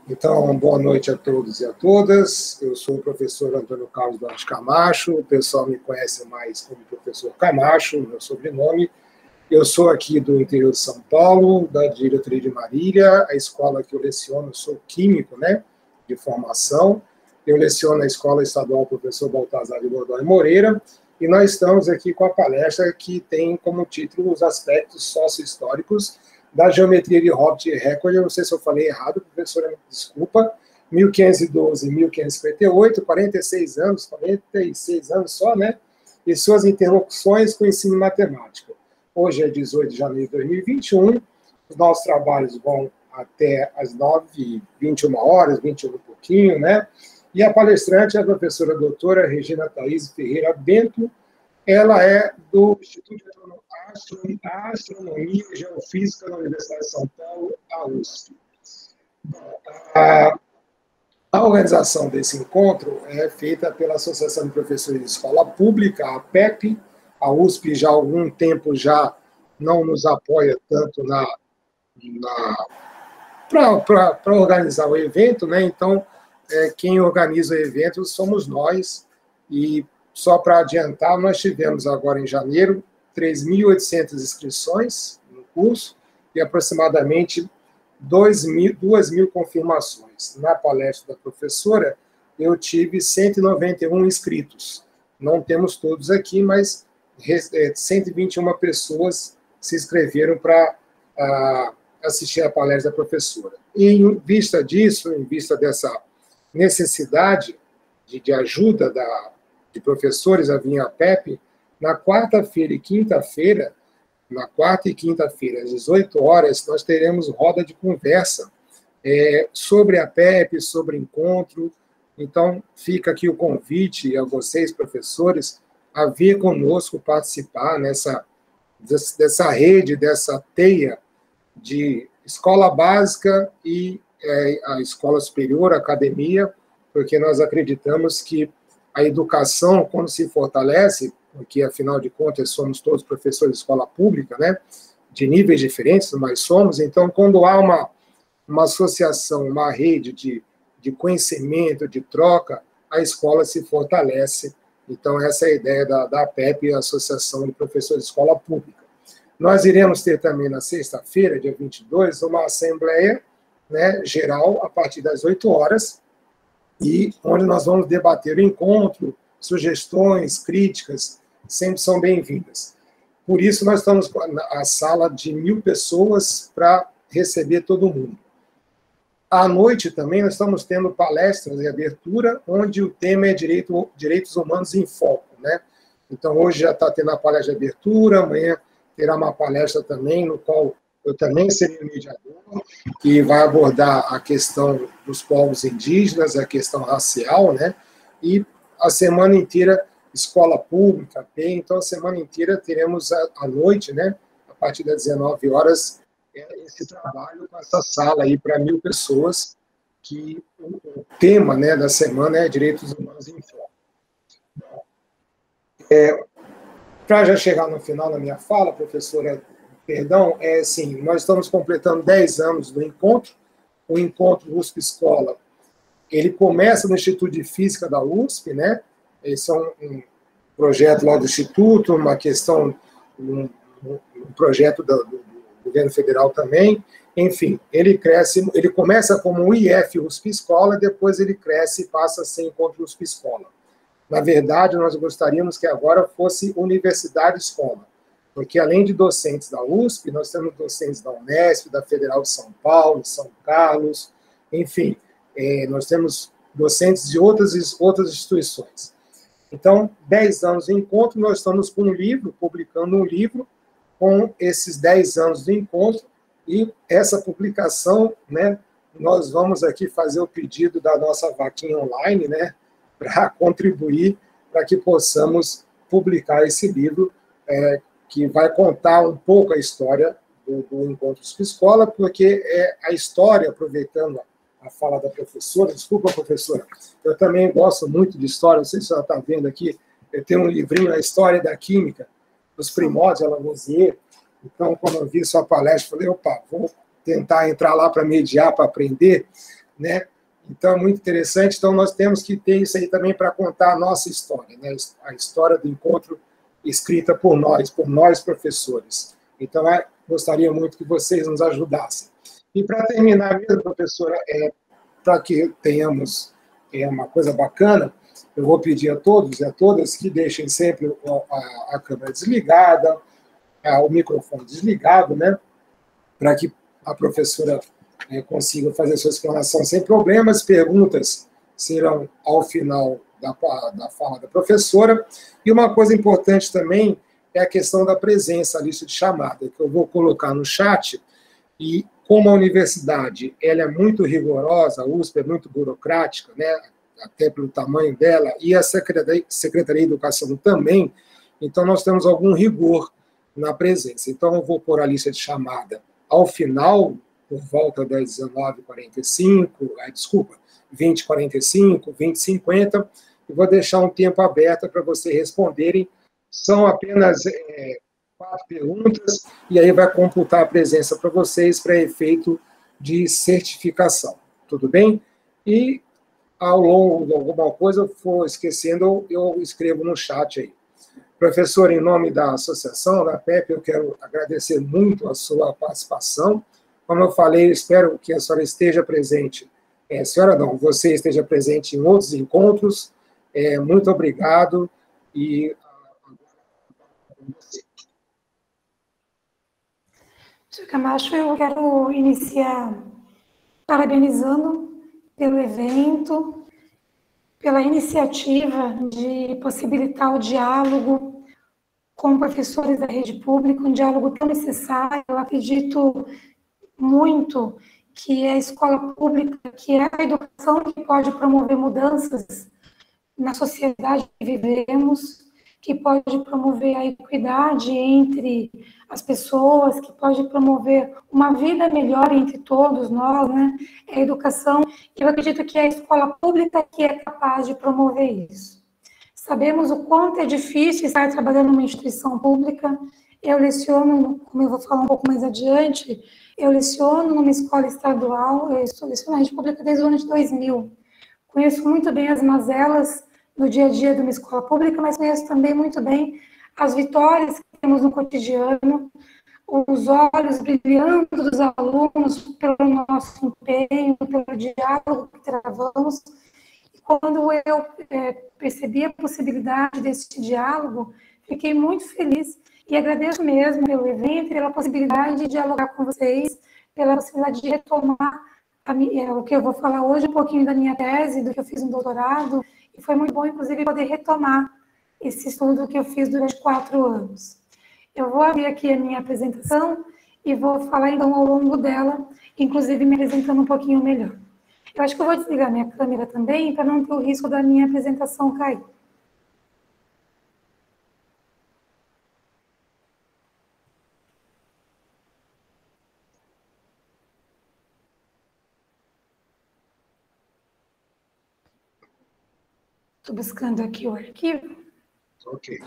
Então, boa noite a todos e a todas. Eu sou o professor Antônio Carlos Duarte Camacho. O pessoal me conhece mais como professor Camacho, meu sobrenome. Eu sou aqui do interior de São Paulo, da diretoria de Marília, a escola que eu leciono, eu sou químico, né, de formação. Eu leciono na Escola Estadual Professor Baltazar de Godoy Moreira, e nós estamos aqui com a palestra que tem como título os aspectos socio-históricos da geometria de Hobbit e Récord. Eu não sei se eu falei errado, professora, desculpa, 1512 e 1558, 46 anos só, né, e suas interlocuções com o ensino matemático. Hoje é 18 de janeiro de 2021, os nossos trabalhos vão até as 9h21, 21 e pouquinho, né? E a palestrante é a professora doutora Regina Thaís Ferreira Bento. Ela é do Instituto de Astronomia e Geofísica da Universidade de São Paulo, a USP. A organização desse encontro é feita pela Associação de Professores de Escola Pública, a APEP. A USP já há algum tempo já não nos apoia tanto para organizar o evento, né? Então, quem organiza o evento somos nós. E só para adiantar, nós tivemos agora em janeiro 3.800 inscrições no curso e aproximadamente 2.000 confirmações. Na palestra da professora, eu tive 191 inscritos. Não temos todos aqui, mas 121 pessoas se inscreveram para assistir a palestra da professora. E, em vista disso, em vista dessa necessidade de ajuda de professores a vir à PEP, na quarta-feira e quinta-feira, às 18 horas, nós teremos roda de conversa sobre a PEP, sobre o encontro. Então, fica aqui o convite a vocês, professores, a vir conosco participar dessa rede, dessa teia de escola básica e a escola superior, a academia, porque nós acreditamos que a educação, quando se fortalece, porque, afinal de contas, somos todos professores de escola pública, né, de níveis diferentes, mas somos, então, quando há uma associação, uma rede de conhecimento, de troca, a escola se fortalece. Então, essa é a ideia da APEP, a Associação de Professores de Escola Pública. Nós iremos ter também, na sexta-feira, dia 22, uma assembleia, né, geral, a partir das 8 horas, e onde nós vamos debater o encontro, sugestões, críticas, sempre são bem-vindas. Por isso, nós estamos com a sala de 1.000 pessoas para receber todo mundo. À noite também nós estamos tendo palestras de abertura, onde o tema é direitos humanos em foco, né? Então, hoje já está tendo a palestra de abertura, amanhã terá uma palestra também, no qual eu também serei o mediador, que vai abordar a questão dos povos indígenas, a questão racial, né? E a semana inteira, escola pública, então a semana inteira teremos à noite, né? A partir das 19 horas, esse trabalho com essa sala aí para 1.000 pessoas, que o tema, né, da semana é Direitos Humanos em Foco. Para já chegar no final da minha fala, professora, perdão, assim, nós estamos completando 10 anos do encontro. O encontro USP Escola, ele começa no Instituto de Física da USP, né? Esse é um projeto lá do Instituto, uma questão, um projeto do governo federal também. Enfim, ele cresce, ele começa como o IF USP Escola, depois ele cresce e passa a ser Encontro USP Escola. Na verdade, nós gostaríamos que agora fosse Universidade Escola, porque além de docentes da USP, nós temos docentes da Unesp, da Federal de São Paulo, São Carlos, enfim, nós temos docentes de outras instituições. Então, 10 anos de encontro, nós estamos com um livro, publicando um livro com esses 10 anos de encontro, e essa publicação, né, nós vamos aqui fazer o pedido da nossa vaquinha online, né, para contribuir para que possamos publicar esse livro, que vai contar um pouco a história do Encontro USP Escola, porque a história, aproveitando a fala da professora, desculpa, professora, eu também gosto muito de história, não sei se você está vendo aqui, eu tenho um livrinho, A História da Química, os primórdios, Lavoisier. Então, quando eu vi sua palestra, falei, opa, vou tentar entrar lá para mediar, para aprender. né? Então, é muito interessante. Então, nós temos que ter isso aí também para contar a nossa história, né? A história do encontro escrita por nós professores. Então, gostaria muito que vocês nos ajudassem. E, para terminar mesmo, professora, para que tenhamos uma coisa bacana, eu vou pedir a todos e a todas que deixem sempre a câmera desligada, o microfone desligado, né? Para que a professora consiga fazer a sua explanação sem problemas. Perguntas serão ao final da fala da professora. E uma coisa importante também é a questão da presença, a lista de chamada, que eu vou colocar no chat. E como a universidade ela é muito rigorosa, a USP é muito burocrática, né, até pelo tamanho dela, e a Secretaria de Educação também, então nós temos algum rigor na presença. Então, eu vou pôr a lista de chamada ao final, por volta das 19h45, 20h45, 20h50, e vou deixar um tempo aberto para vocês responderem. São apenas 4 perguntas, e aí vai computar a presença para vocês para efeito de certificação. Tudo bem? E, ao longo de alguma coisa, eu for esquecendo, eu escrevo no chat aí. Professor, em nome da associação, da PEP, eu quero agradecer muito a sua participação. Como eu falei, eu espero que a senhora esteja presente. Senhora não, você esteja presente em outros encontros. Muito obrigado. E Sr. Camacho, eu quero iniciar parabenizando pelo evento, pela iniciativa de possibilitar o diálogo com professores da rede pública, um diálogo tão necessário. Eu acredito muito que é a escola pública, que é a educação que pode promover mudanças na sociedade que vivemos, que pode promover a equidade entre as pessoas, que pode promover uma vida melhor entre todos nós, né? É a educação, eu acredito que é a escola pública que é capaz de promover isso. Sabemos o quanto é difícil estar trabalhando numa instituição pública. Eu leciono, como eu vou falar um pouco mais adiante, eu leciono numa escola estadual, eu estou lecionando na rede pública desde o ano de 2000. Conheço muito bem as mazelas no dia a dia de uma escola pública, mas conheço também muito bem as vitórias que temos no cotidiano, os olhos brilhando dos alunos pelo nosso empenho, pelo diálogo que travamos. E quando eu percebi a possibilidade desse diálogo, fiquei muito feliz e agradeço mesmo pelo evento, pela possibilidade de dialogar com vocês, pela possibilidade de retomar o que eu vou falar hoje, um pouquinho da minha tese, do que eu fiz no doutorado, e foi muito bom, inclusive, poder retomar esse estudo que eu fiz durante 4 anos. Eu vou abrir aqui a minha apresentação e vou falar, então, ao longo dela, inclusive me apresentando um pouquinho melhor. Eu acho que eu vou desligar minha câmera também, para não ter o risco da minha apresentação cair. Estou buscando aqui o arquivo. Ok.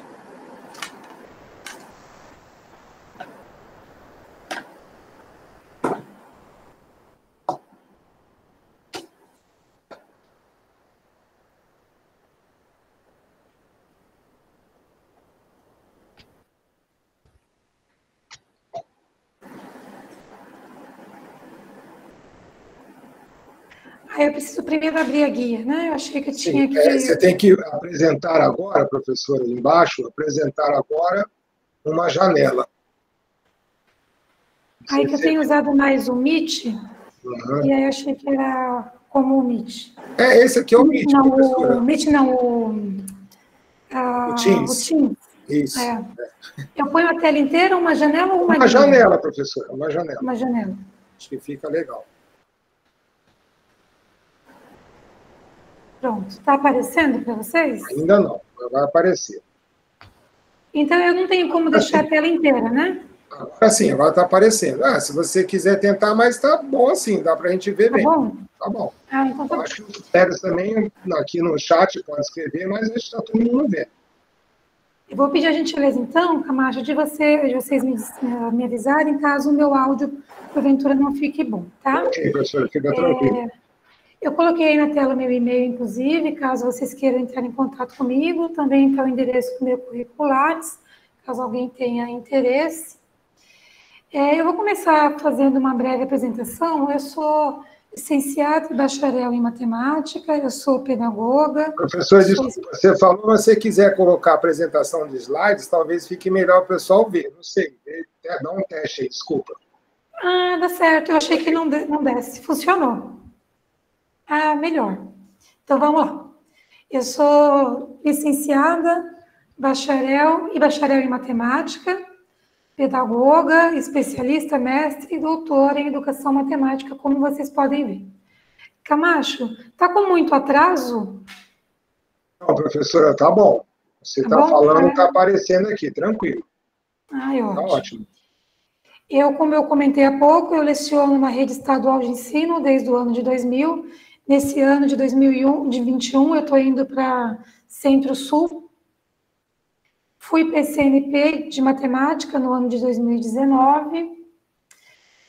Eu preciso primeiro abrir a guia, né? Eu achei que eu tinha que... Você tem que apresentar agora, professora, ali embaixo, apresentar agora uma janela. Aí que eu tenho usado mais o Meet, e aí eu achei que era como o Meet. Esse aqui é o Meet, não, professora. O Meet não, o Teams. O Teams. Isso. Eu ponho a tela inteira, uma janela ou uma guia? Uma janela, professora, uma janela. Uma janela. Acho que fica legal. Pronto. Está aparecendo para vocês? Ainda não, vai aparecer. Então, eu não tenho como deixar a tela inteira, né? Agora sim, agora está aparecendo. Se você quiser tentar, mas tá bom assim, dá para a gente ver bem. Tá bom? Tá bom. Então tá bom. Acho que os colegas também, aqui no chat, podem escrever, mas acho que está todo mundo vendo. Eu vou pedir a gentileza, então, Camacho, de vocês me avisarem caso o meu áudio, porventura, não fique bom, tá? Ok, professora, fica tranquilo. Eu coloquei aí na tela meu e-mail, inclusive, caso vocês queiram entrar em contato comigo. Também está o endereço do meu currículo, caso alguém tenha interesse. Eu vou começar fazendo uma breve apresentação. Eu sou licenciada e bacharel em matemática, eu sou pedagoga. Professor, desculpa, você falou, mas se você quiser colocar a apresentação de slides, talvez fique melhor o pessoal ver, não sei, dá um teste aí, desculpa. Ah, dá certo, eu achei que não desse, funcionou. Ah, melhor. Então, vamos lá. Eu sou licenciada, bacharel e bacharel em matemática, pedagoga, especialista, mestre e doutora em educação matemática, como vocês podem ver. Camacho, está com muito atraso? Não, professora, tá bom. Você está falando, está aparecendo aqui, tranquilo. Ai, ótimo. Tá ótimo. Como eu comentei há pouco, eu leciono na rede estadual de ensino desde o ano de 2000. Nesse ano de 2021, eu estou indo para Centro-Sul. Fui PCNP de matemática no ano de 2019.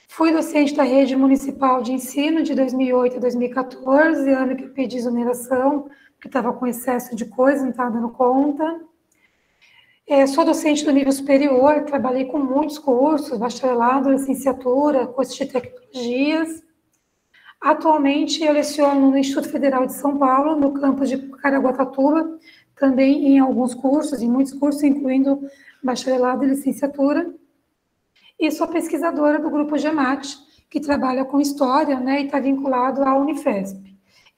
Fui docente da rede municipal de ensino de 2008 a 2014, ano que eu pedi exoneração, porque estava com excesso de coisa, não estava dando conta. Sou docente do nível superior, trabalhei com muitos cursos, bacharelado, licenciatura, curso de tecnologias. Atualmente, eu leciono no Instituto Federal de São Paulo, no campus de Caraguatatuba, também em alguns cursos, em muitos cursos, incluindo bacharelado e licenciatura. E sou pesquisadora do Grupo GEMAT, que trabalha com história, né, e está vinculado à Unifesp.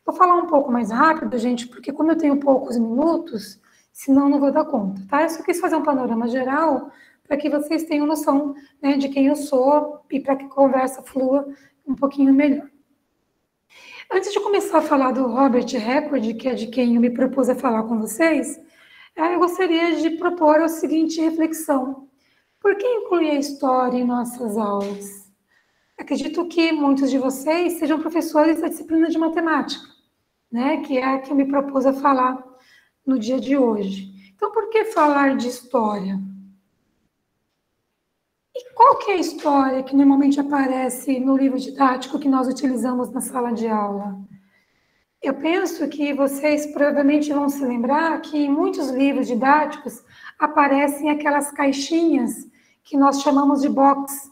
Vou falar um pouco mais rápido, gente, porque como eu tenho poucos minutos, senão não vou dar conta, tá? Eu só quis fazer um panorama geral para que vocês tenham noção, né, de quem eu sou e para que a conversa flua um pouquinho melhor. Antes de começar a falar do Robert Redford, que é de quem eu me propus a falar com vocês, eu gostaria de propor a seguinte reflexão. Por que incluir a história em nossas aulas? Acredito que muitos de vocês sejam professores da disciplina de matemática, né, que é a que eu me propus a falar no dia de hoje. Então, por que falar de história? E qual que é a história que normalmente aparece no livro didático que nós utilizamos na sala de aula? Eu penso que vocês provavelmente vão se lembrar que em muitos livros didáticos aparecem aquelas caixinhas que nós chamamos de box,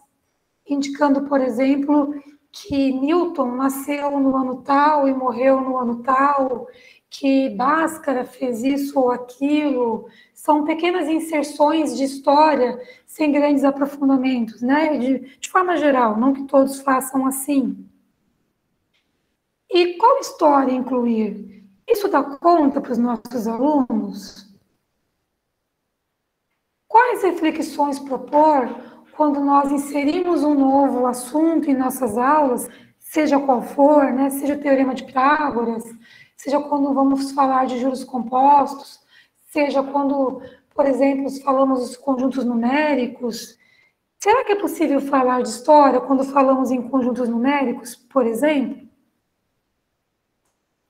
indicando, por exemplo, que Newton nasceu no ano tal e morreu no ano tal, que Bhaskara fez isso ou aquilo. São pequenas inserções de história sem grandes aprofundamentos, né? De forma geral, não que todos façam assim. E qual história incluir? Isso dá conta para os nossos alunos? Quais reflexões propor quando nós inserimos um novo assunto em nossas aulas, seja qual for, né? Seja o Teorema de Pitágoras, seja quando vamos falar de juros compostos, seja quando, por exemplo, falamos dos conjuntos numéricos. Será que é possível falar de história quando falamos em conjuntos numéricos, por exemplo?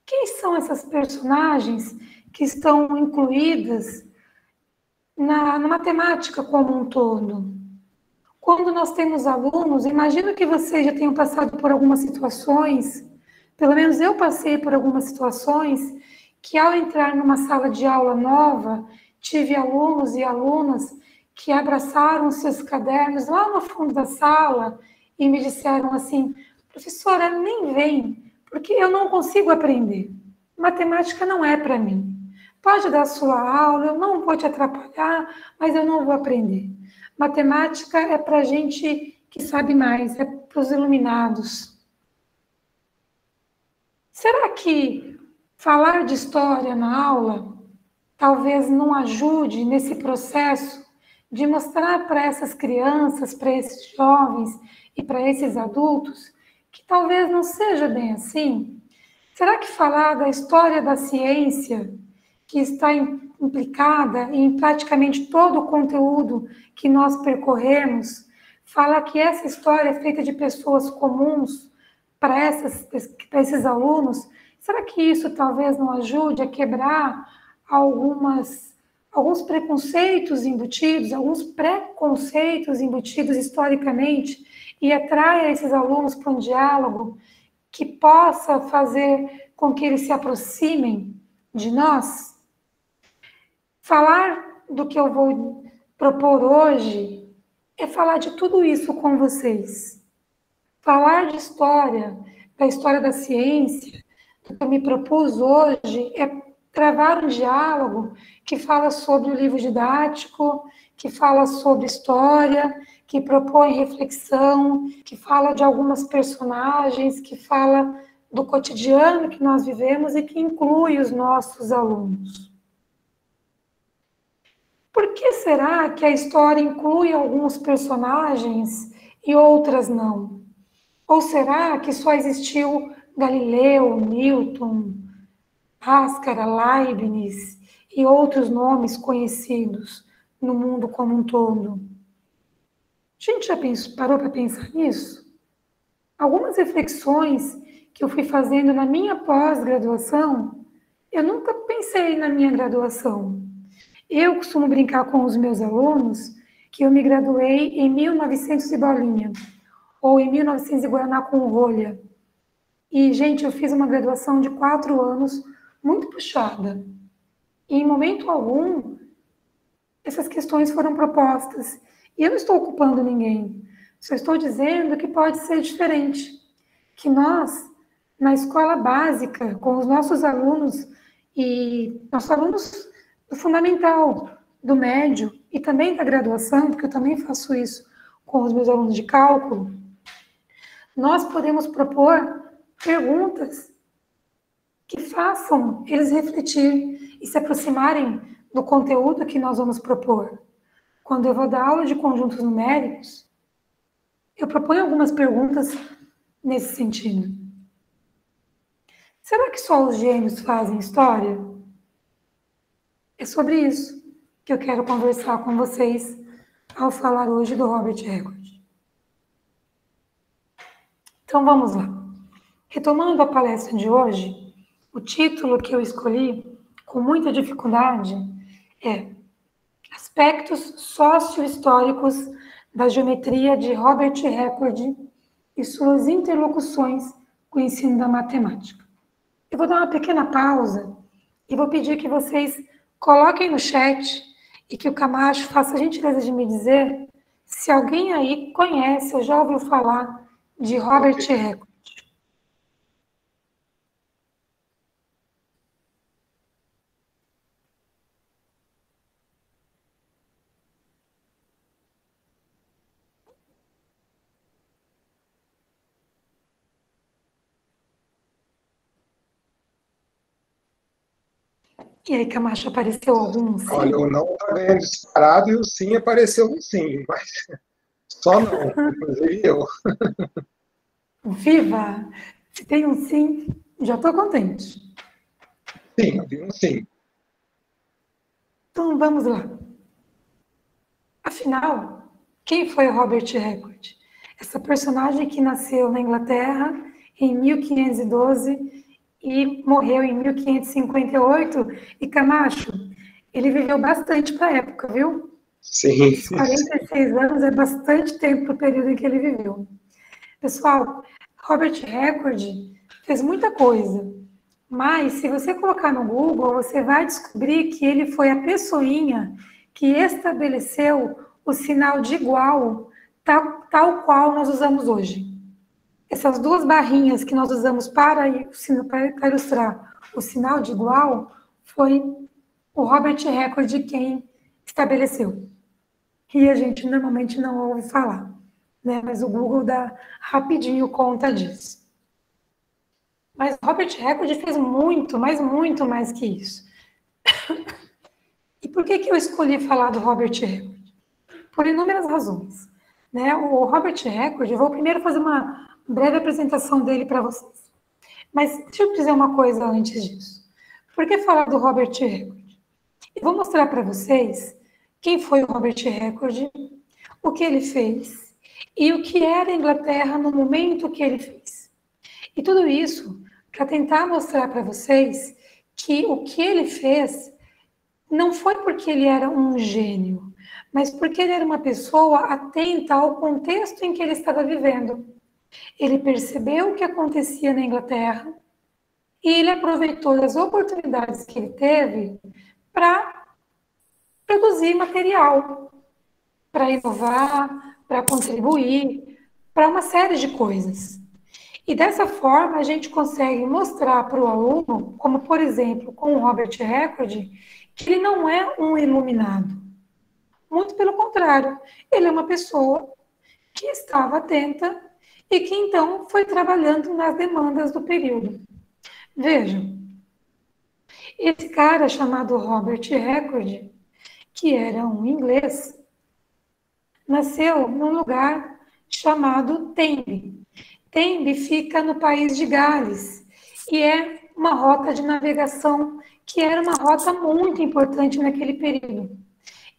Quem são essas personagens que estão incluídas na matemática como um todo? Quando nós temos alunos, imagino que vocês já tenham passado por algumas situações, pelo menos eu passei por algumas situações, que ao entrar numa sala de aula nova, tive alunos e alunas que abraçaram seus cadernos lá no fundo da sala e me disseram assim: professora, nem vem, porque eu não consigo aprender. Matemática não é para mim. Pode dar sua aula, eu não vou te atrapalhar, mas eu não vou aprender. Matemática é para gente que sabe mais, é para os iluminados. Será que falar de história na aula talvez não ajude nesse processo de mostrar para essas crianças, para esses jovens e para esses adultos que talvez não seja bem assim? Será que falar da história da ciência, que está implicada em praticamente todo o conteúdo que nós percorremos, falar que essa história é feita de pessoas comuns para esses alunos, será que isso talvez não ajude a quebrar alguns preconceitos embutidos, alguns preconceitos embutidos historicamente e atraia esses alunos para um diálogo que possa fazer com que eles se aproximem de nós? Falar do que eu vou propor hoje é falar de tudo isso com vocês. Falar de história, da história da ciência, do que eu me propus hoje é travar um diálogo que fala sobre o livro didático, que fala sobre história, que propõe reflexão, que fala de algumas personagens, que fala do cotidiano que nós vivemos e que inclui os nossos alunos. Por que será que a história inclui alguns personagens e outras não? Ou será que só existiu Galileu, Newton, Bhaskara, Leibniz e outros nomes conhecidos no mundo como um todo? A gente já parou para pensar nisso? Algumas reflexões que eu fui fazendo na minha pós-graduação, eu nunca pensei na minha graduação. Eu costumo brincar com os meus alunos que eu me graduei em 1900 e bolinha, ou em 1900 e guaraná com rolha. E, gente, eu fiz uma graduação de 4 anos, muito puxada. E, em momento algum, essas questões foram propostas. E eu não estou ocupando ninguém. Só estou dizendo que pode ser diferente. Que nós, na escola básica, com os nossos alunos, e nossos alunos do fundamental, do médio e também da graduação, porque eu também faço isso com os meus alunos de cálculo, nós podemos propor perguntas que façam eles refletir e se aproximarem do conteúdo que nós vamos propor. Quando eu vou dar aula de conjuntos numéricos, eu proponho algumas perguntas nesse sentido. Será que só os gênios fazem história? É sobre isso que eu quero conversar com vocês ao falar hoje do Robert Redford. Então vamos lá. Retomando a palestra de hoje, o título que eu escolhi com muita dificuldade é Aspectos Sócio-Históricos da Geometria de Robert Redford e suas interlocuções com o ensino da matemática. Eu vou dar uma pequena pausa e vou pedir que vocês coloquem no chat e que o Camacho faça a gentileza de me dizer se alguém aí conhece ou já ouviu falar de Robert Redford. E aí, Camacho, apareceu algum sim? Olha, o não está ganhando disparado e o sim apareceu um sim, mas só não, inclusive eu. Viva! Se tem um sim, já estou contente. Sim, eu vi um sim. Então, vamos lá. Afinal, quem foi Robert Redford? Essa personagem que nasceu na Inglaterra em 1512 e morreu em 1558. E Camacho, ele viveu bastante para a época, viu? Sim. Esses 46 anos é bastante tempo para o período em que ele viveu. Pessoal, Robert Redford fez muita coisa, mas se você colocar no Google, você vai descobrir que ele foi a pessoinha que estabeleceu o sinal de igual, tal qual nós usamos hoje. Essas duas barrinhas que nós usamos para ilustrar o sinal de igual, foi o Robert Redford quem estabeleceu. E a gente normalmente não ouve falar, né? Mas o Google dá rapidinho conta disso. Mas Robert Redford fez muito, mas muito mais que isso. E por que eu escolhi falar do Robert Redford? Por inúmeras razões. Né? O Robert Redford, eu vou primeiro fazer uma breve apresentação dele para vocês. Mas deixa eu dizer uma coisa antes disso. Por que falar do Robert Redford? Eu vou mostrar para vocês quem foi o Robert Redford, o que ele fez e o que era a Inglaterra no momento que ele fez. E tudo isso para tentar mostrar para vocês que o que ele fez não foi porque ele era um gênio, mas porque ele era uma pessoa atenta ao contexto em que ele estava vivendo. Ele percebeu o que acontecia na Inglaterra e ele aproveitou as oportunidades que ele teve para produzir material, para inovar, para contribuir, para uma série de coisas. E dessa forma a gente consegue mostrar para o aluno, como por exemplo com o Robert Redford, que ele não é um iluminado. Muito pelo contrário, ele é uma pessoa que estava atenta e que então foi trabalhando nas demandas do período. Vejam, esse cara chamado Robert Redford, que era um inglês, nasceu num lugar chamado Tembe. Tembe fica no país de Gales e é uma rota de navegação que era uma rota muito importante naquele período.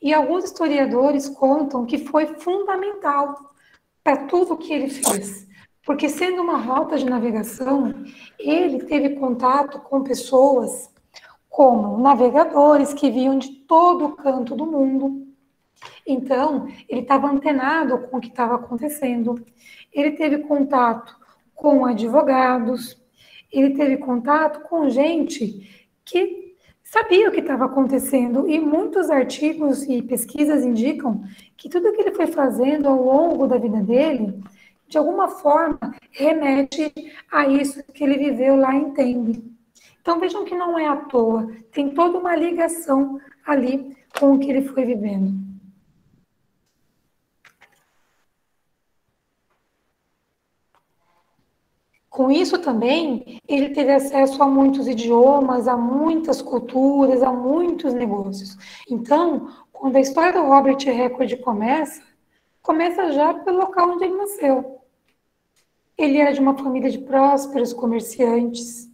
E alguns historiadores contam que foi fundamental para tudo que ele fez. Porque, sendo uma rota de navegação, ele teve contato com pessoas como navegadores que vinham de todo o canto do mundo. Então, ele estava antenado com o que estava acontecendo. Ele teve contato com advogados, ele teve contato com gente que sabia o que estava acontecendo. E muitos artigos e pesquisas indicam que tudo que ele foi fazendo ao longo da vida dele, de alguma forma, remete a isso que ele viveu lá em Tembe. Então, vejam que não é à toa, tem toda uma ligação ali com o que ele foi vivendo. Com isso também, ele teve acesso a muitos idiomas, a muitas culturas, a muitos negócios. Então, quando a história do Robert Redford começa já pelo local onde ele nasceu. Ele era de uma família de prósperos comerciantes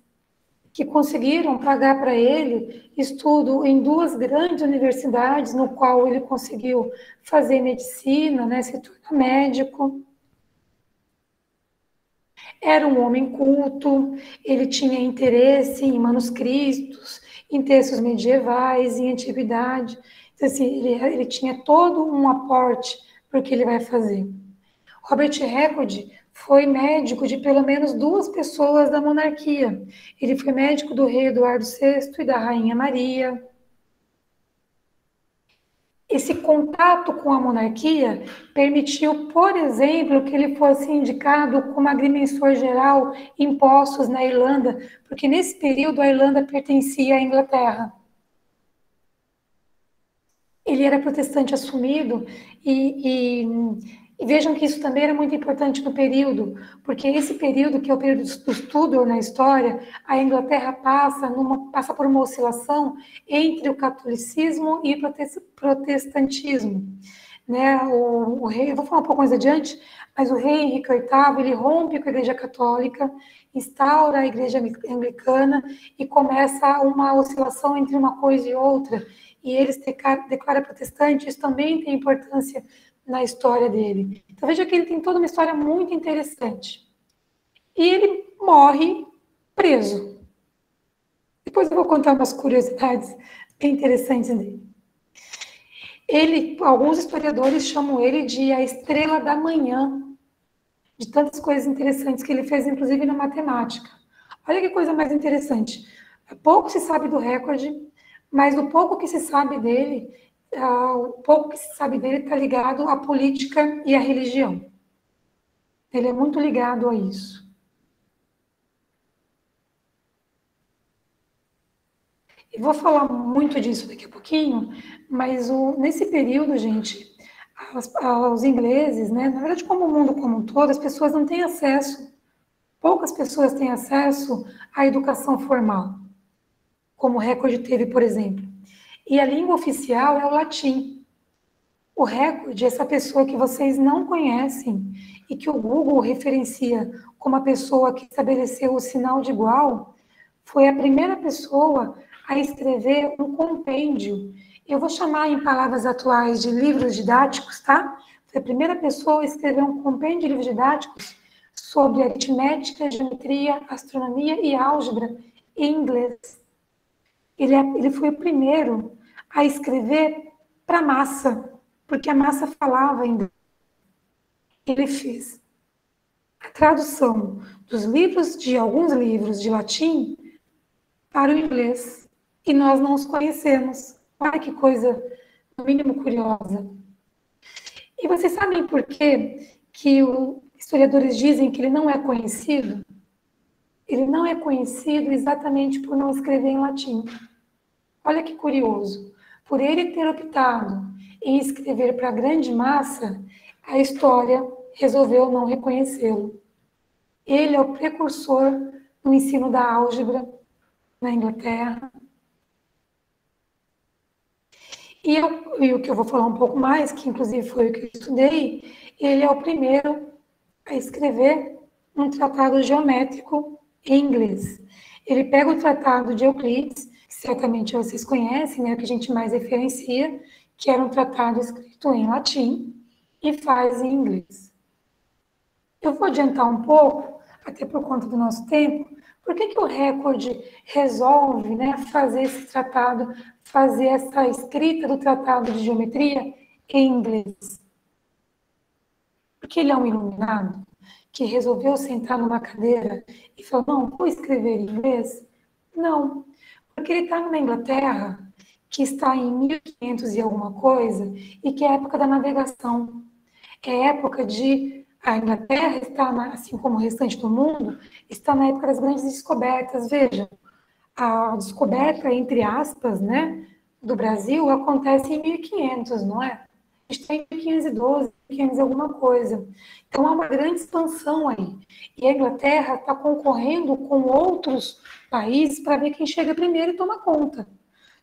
que conseguiram pagar para ele estudo em 2 grandes universidades, no qual ele conseguiu fazer medicina, né, se tornar médico. Era um homem culto, ele tinha interesse em manuscritos, em textos medievais, em antiguidade. Então, assim, ele tinha todo um aporte para o que ele vai fazer. Robert Redford foi médico de pelo menos 2 pessoas da monarquia. Ele foi médico do rei Eduardo VI e da rainha Maria. Esse contato com a monarquia permitiu, por exemplo, que ele fosse indicado como agrimensor geral em impostos na Irlanda, porque nesse período a Irlanda pertencia à Inglaterra. Ele era protestante assumido e vejam que isso também era muito importante no período, porque esse período, que é o período do Tudor na história, a Inglaterra passa por uma oscilação entre o catolicismo e o protestantismo. Né? O rei, eu vou falar um pouco mais adiante, mas o rei Henrique VIII, ele rompe com a Igreja Católica, instaura a Igreja Anglicana e começa uma oscilação entre uma coisa e outra, e eles declara protestante. Isso também tem importância na história dele. Então veja que ele tem toda uma história muito interessante. E ele morre preso. Depois eu vou contar umas curiosidades bem interessantes dele. Alguns historiadores chamam ele de a estrela da manhã, de tantas coisas interessantes que ele fez, inclusive na matemática. Olha que coisa mais interessante. Pouco se sabe do Redford, mas o pouco que se sabe dele, está ligado à política e à religião. Ele é muito ligado a isso. E vou falar muito disso daqui a pouquinho, mas nesse período, gente, os ingleses, né, na verdade, como o mundo como um todo, as pessoas não têm acesso, poucas pessoas têm acesso à educação formal, como o Redford teve, por exemplo. E a língua oficial é o latim. O Redford é essa pessoa que vocês não conhecem e que o Google referencia como a pessoa que estabeleceu o sinal de igual, foi a primeira pessoa a escrever um compêndio. Eu vou chamar em palavras atuais de livros didáticos, tá? Foi a primeira pessoa a escrever um compêndio de livros didáticos sobre aritmética, geometria, astronomia e álgebra em inglês. Ele foi o primeiro a escrever para a massa, porque a massa falava inglês. Ele fez a tradução dos livros, de alguns livros de latim, para o inglês. E nós não os conhecemos. Olha que coisa, no mínimo, curiosa. E vocês sabem por que os historiadores dizem que ele não é conhecido? Ele não é conhecido exatamente por não escrever em latim. Olha que curioso. Por ele ter optado em escrever para a grande massa, a história resolveu não reconhecê-lo. Ele é o precursor no ensino da álgebra na Inglaterra. E o que eu vou falar um pouco mais, que inclusive foi o que eu estudei, ele é o primeiro a escrever um tratado geométrico em inglês. Ele pega o tratado de Euclides, que certamente vocês conhecem, né, que a gente mais referencia, que era um tratado escrito em latim, e faz em inglês. Eu vou adiantar um pouco, até por conta do nosso tempo, por que o Record resolve, né, fazer esse tratado, fazer essa escrita do tratado de geometria em inglês? Porque ele é um iluminado que resolveu sentar numa cadeira e falou, não, vou escrever em inglês? Não, porque ele está numa Inglaterra que está em 1500 e alguma coisa e que é a época da navegação. É época de... A Inglaterra está, assim como o restante do mundo, está na época das grandes descobertas. Veja, a descoberta, entre aspas, né, do Brasil acontece em 1500, não é? A gente está em 1512, 1500 alguma coisa. Então, há uma grande expansão aí. E a Inglaterra está concorrendo com outros países para ver quem chega primeiro e toma conta.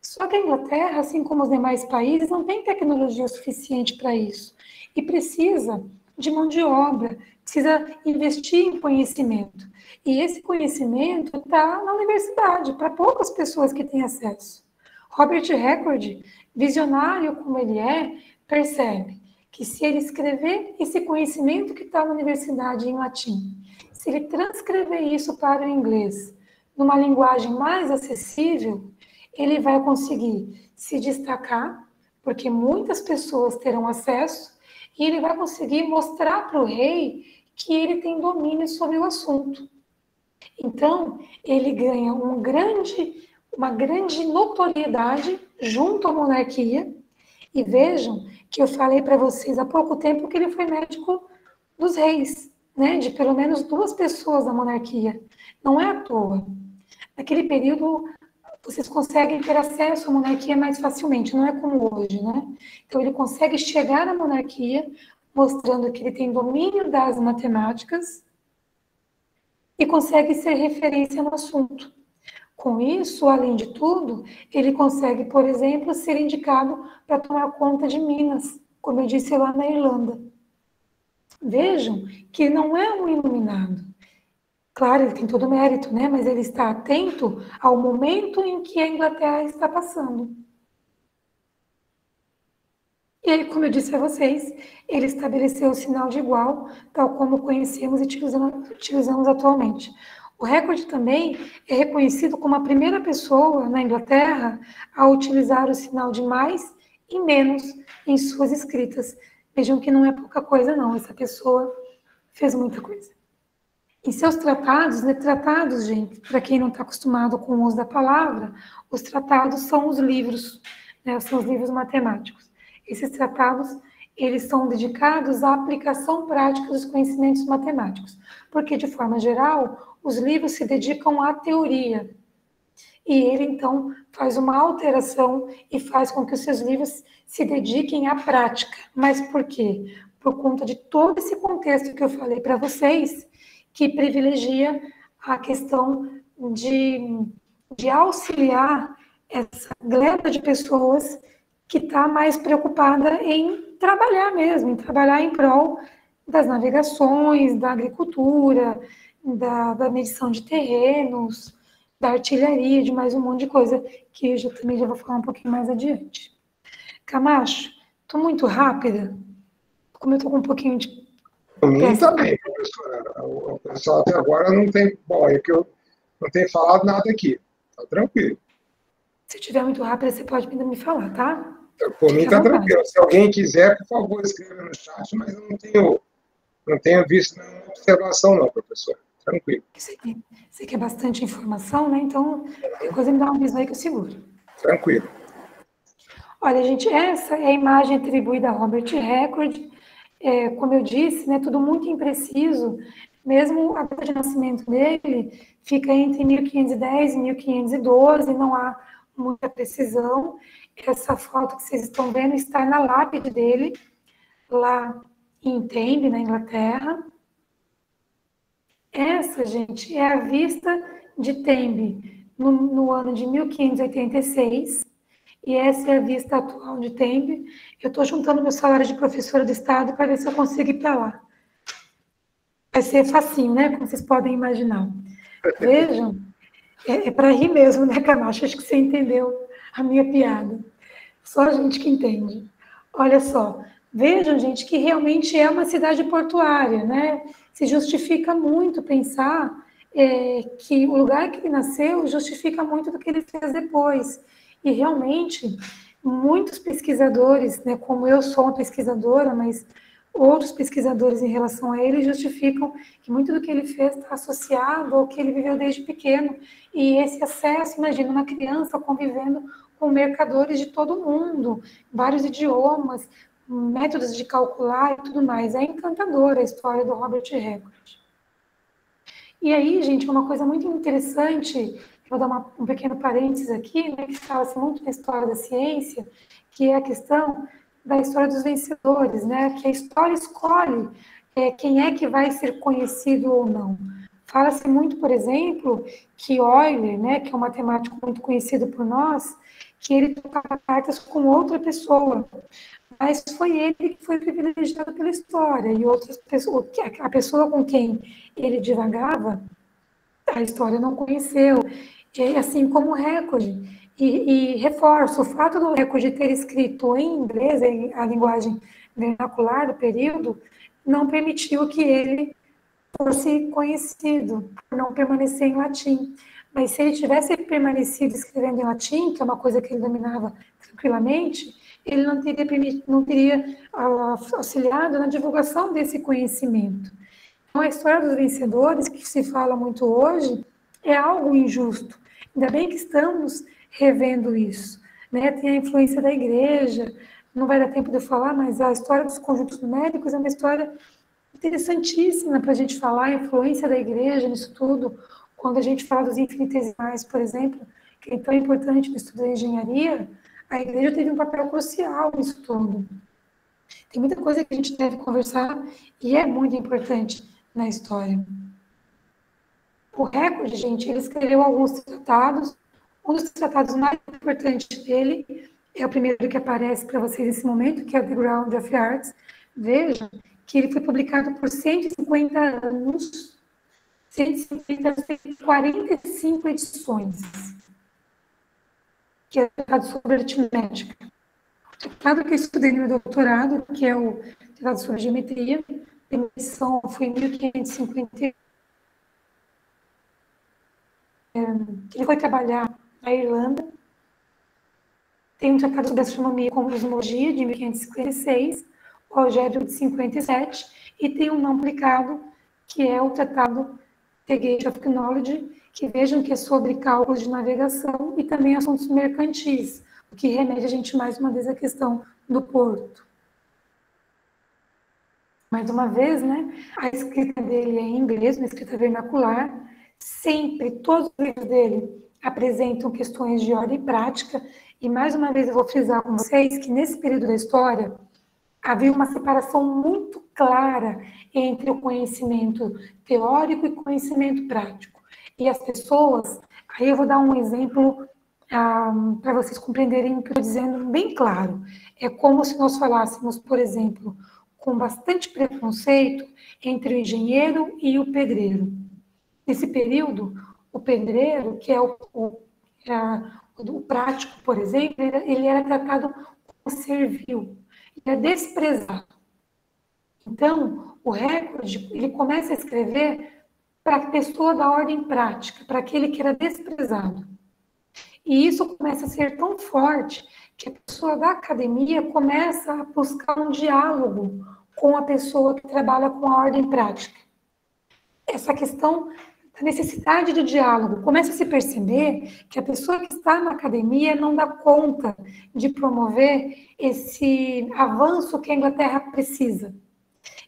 Só que a Inglaterra, assim como os demais países, não tem tecnologia suficiente para isso. E precisa de mão de obra, precisa investir em conhecimento. E esse conhecimento está na universidade, para poucas pessoas que têm acesso. Robert Record, visionário como ele é, percebe que se ele escrever esse conhecimento que está na universidade em latim, se ele transcrever isso para o inglês, numa linguagem mais acessível, ele vai conseguir se destacar, porque muitas pessoas terão acesso, e ele vai conseguir mostrar para o rei que ele tem domínio sobre o assunto. Então, ele ganha uma grande notoriedade junto à monarquia. E vejam que eu falei para vocês há pouco tempo que ele foi médico dos reis, né? De pelo menos 2 pessoas da monarquia. Não é à toa. Naquele período, vocês conseguem ter acesso à monarquia mais facilmente, não é como hoje, né? Então, ele consegue chegar à monarquia mostrando que ele tem domínio das matemáticas e consegue ser referência no assunto. Com isso, além de tudo, ele consegue, por exemplo, ser indicado para tomar conta de Minas, como eu disse lá na Irlanda. Vejam que não é um iluminado. Claro, ele tem todo o mérito, né? Mas ele está atento ao momento em que a Inglaterra está passando. E aí, como eu disse a vocês, ele estabeleceu o sinal de igual, tal como conhecemos e utilizamos atualmente. O Record também é reconhecido como a primeira pessoa na Inglaterra a utilizar o sinal de mais e menos em suas escritas. Vejam que não é pouca coisa, não. Essa pessoa fez muita coisa. Em seus tratados, né, tratados, gente, para quem não está acostumado com o uso da palavra, os tratados são os livros, né, são os livros matemáticos. Esses tratados, eles são dedicados à aplicação prática dos conhecimentos matemáticos, porque, de forma geral, os livros se dedicam à teoria. E ele, então, faz uma alteração e faz com que os seus livros se dediquem à prática. Mas por quê? Por conta de todo esse contexto que eu falei para vocês, que privilegia a questão de auxiliar essa gleba de pessoas que está mais preocupada em trabalhar mesmo, em trabalhar em prol das navegações, da agricultura, da medição de terrenos, da artilharia, de mais um monte de coisa, que eu também já vou falar um pouquinho mais adiante. Camacho, estou muito rápida, como eu estou com um pouquinho de... Para mim também, professora. O pessoal até agora não tem... Bom, é que eu não tenho falado nada aqui. Está tranquilo. Se estiver muito rápida, você pode me falar, tá? Por mim está tranquilo. Se alguém quiser, por favor, escreva no chat, mas eu não tenho Não tenho visto nenhuma observação, não, professor. Tranquilo. Você quer bastante informação, né? Então, qualquer coisa me dá um aviso aí que eu seguro. Tranquilo. Olha, gente, essa é a imagem atribuída a Robert Record. Como eu disse, né, tudo muito impreciso. Mesmo a data de nascimento dele fica entre 1510 e 1512, não há muita precisão. Essa foto que vocês estão vendo está na lápide dele, lá em Tembe, na Inglaterra. Essa, gente, é a vista de Tembe no ano de 1586, e essa é a vista atual de Tembe. Eu estou juntando meu salário de professora do estado para ver se eu consigo ir para lá. Vai ser facinho, né? Como vocês podem imaginar. Vejam, é para rir mesmo, né, Camacho? Acho que você entendeu a minha piada. Só a gente que entende. Olha só, vejam, gente, que realmente é uma cidade portuária, né? Se justifica muito pensar que o lugar que ele nasceu justifica muito do que ele fez depois. E realmente, muitos pesquisadores, né, como eu sou uma pesquisadora, mas outros pesquisadores em relação a ele justificam que muito do que ele fez está associado ao que ele viveu desde pequeno. E esse acesso, imagina, uma criança convivendo com mercadores de todo o mundo, vários idiomas, métodos de calcular e tudo mais. É encantadora a história do Robert Record. E aí, gente, uma coisa muito interessante, vou dar um pequeno parênteses aqui, né, que fala-se muito na história da ciência, que é a questão da história dos vencedores, né, que a história escolhe quem é que vai ser conhecido ou não. Fala-se muito, por exemplo, que Euler, né, que é um matemático muito conhecido por nós, que ele trocava cartas com outra pessoa, mas foi ele que foi privilegiado pela história, e outras pessoas, a pessoa com quem ele divagava, a história não conheceu, assim como o Record. E reforço, o fato do Record ter escrito em inglês, a linguagem vernacular do período, não permitiu que ele fosse conhecido, por não permanecer em latim. Mas se ele tivesse permanecido escrevendo em latim, que é uma coisa que ele dominava tranquilamente, ele não teria auxiliado na divulgação desse conhecimento. Então, a história dos vencedores, que se fala muito hoje, é algo injusto. Ainda bem que estamos revendo isso. Né? Tem a influência da igreja, não vai dar tempo de eu falar, mas a história dos conjuntos numéricos é uma história interessantíssima para a gente falar, a influência da igreja nisso tudo. Quando a gente fala dos infinitesimais, por exemplo, que é tão importante no estudo da engenharia, a igreja teve um papel crucial nisso tudo. Tem muita coisa que a gente deve conversar e é muito importante na história. O Record, gente, ele escreveu alguns tratados. Um dos tratados mais importantes dele é o primeiro que aparece para vocês nesse momento, que é o The Ground of Arts. Vejam que ele foi publicado por 150 anos, 45 edições, que é o tratado sobre aritmética. O tratado que eu estudei no meu doutorado, que é o tratado sobre geometria, a edição foi em 1550. Ele foi trabalhar na Irlanda. Tem um tratado sobre astronomia com cosmologia, de 1556, o algébra de 57, e tem um não publicado, que é o tratado The Gate of Knowledge, que vejam que é sobre cálculos de navegação e também assuntos mercantis, o que remete a gente mais uma vez à questão do porto. Mais uma vez, né, a escrita dele é em inglês, uma escrita vernacular. Sempre, todos os livros dele apresentam questões de ordem prática. E, mais uma vez, eu vou frisar com vocês que, nesse período da história, havia uma separação muito clara entre o conhecimento teórico e conhecimento prático. E as pessoas... Aí eu vou dar um exemplo para vocês compreenderem o que eu estou dizendo bem claro. É como se nós falássemos, por exemplo, com bastante preconceito entre o engenheiro e o pedreiro. Nesse período, o pedreiro, que é o prático, por exemplo, ele era tratado como servil, ele era desprezado. Então, o Record, ele começa a escrever para a pessoa da ordem prática, para aquele que era desprezado. E isso começa a ser tão forte que a pessoa da academia começa a buscar um diálogo com a pessoa que trabalha com a ordem prática. Essa questão da necessidade de diálogo. Começa a se perceber que a pessoa que está na academia não dá conta de promover esse avanço que a Inglaterra precisa.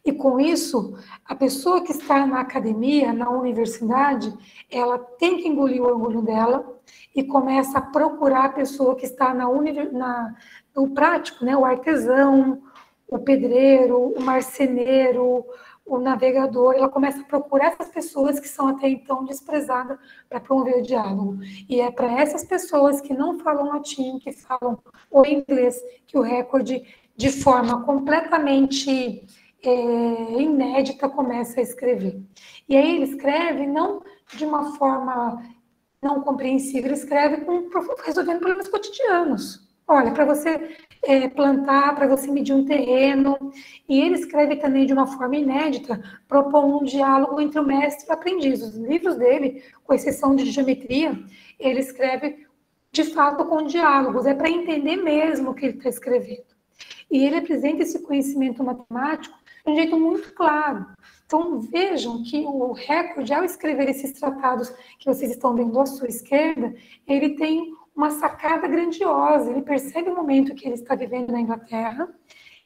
E com isso, a pessoa que está na academia, na universidade, ela tem que engolir o orgulho dela e começa a procurar a pessoa que está no prático, né? O artesão, o pedreiro, o marceneiro, o navegador. Ela começa a procurar essas pessoas que são até então desprezadas para promover o diálogo. E é para essas pessoas que não falam latim, que falam o inglês, que o recorde, de forma completamente inédita, começa a escrever. E aí ele escreve não de uma forma não compreensível, ele escreve resolvendo problemas cotidianos. Olha, para você plantar, para você medir um terreno, e ele escreve também de uma forma inédita, propondo um diálogo entre o mestre e o aprendiz. Os livros dele, com exceção de geometria, ele escreve de fato com diálogos, é para entender mesmo o que ele está escrevendo. E ele apresenta esse conhecimento matemático de um jeito muito claro. Então, vejam que o recorde, ao escrever esses tratados que vocês estão vendo à sua esquerda, ele tem uma sacada grandiosa. Ele percebe o momento que ele está vivendo na Inglaterra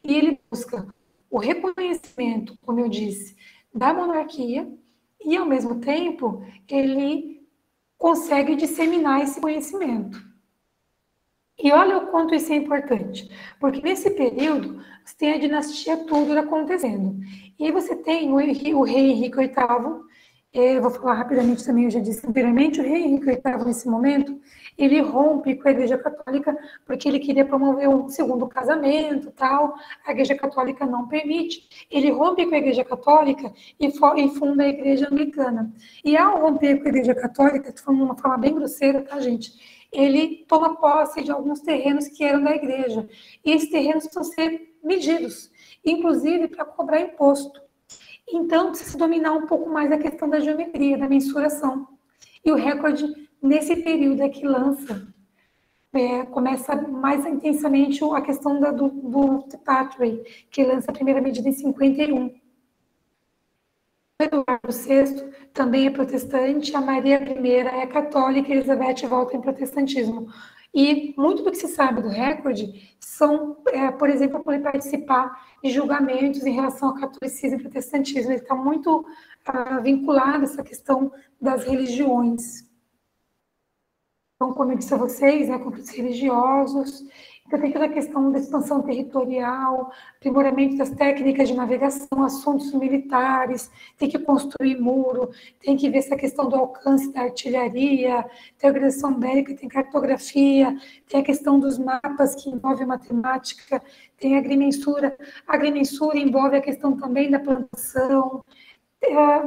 e ele busca o reconhecimento, como eu disse, da monarquia e, ao mesmo tempo, ele consegue disseminar esse conhecimento. E olha o quanto isso é importante, porque nesse período você tem a dinastia Tudor acontecendo. E aí você tem o rei Henrique VIII, eu vou falar rapidamente também, eu já disse anteriormente, o rei Henrique VIII, nesse momento, ele rompe com a Igreja Católica porque ele queria promover um segundo casamento, tal, a Igreja Católica não permite. Ele rompe com a Igreja Católica e funda a Igreja Anglicana. E ao romper com a Igreja Católica, de uma forma bem grosseira, tá, gente? Ele toma posse de alguns terrenos que eram da igreja. E esses terrenos precisam ser medidos, inclusive para cobrar imposto. Então, precisa dominar um pouco mais a questão da geometria, da mensuração. E o recorde, nesse período é que lança, começa mais intensamente a questão do Pathway, que lança a primeira medida em 51. Eduardo VI também é protestante, a Maria I é católica e Elizabeth volta em protestantismo. E muito do que se sabe do recorde são, por exemplo, poder participar de julgamentos em relação ao catolicismo e protestantismo. Ele está muito vinculado a essa questão das religiões. Então, como eu disse a vocês, conflitos religiosos. Então, tem toda a questão da expansão territorial, aprimoramento das técnicas de navegação, assuntos militares, tem que construir muro, tem que ver essa questão do alcance da artilharia, tem a organização bélica, tem cartografia, tem a questão dos mapas, que envolve matemática, tem a agrimensura. A agrimensura envolve a questão também da plantação.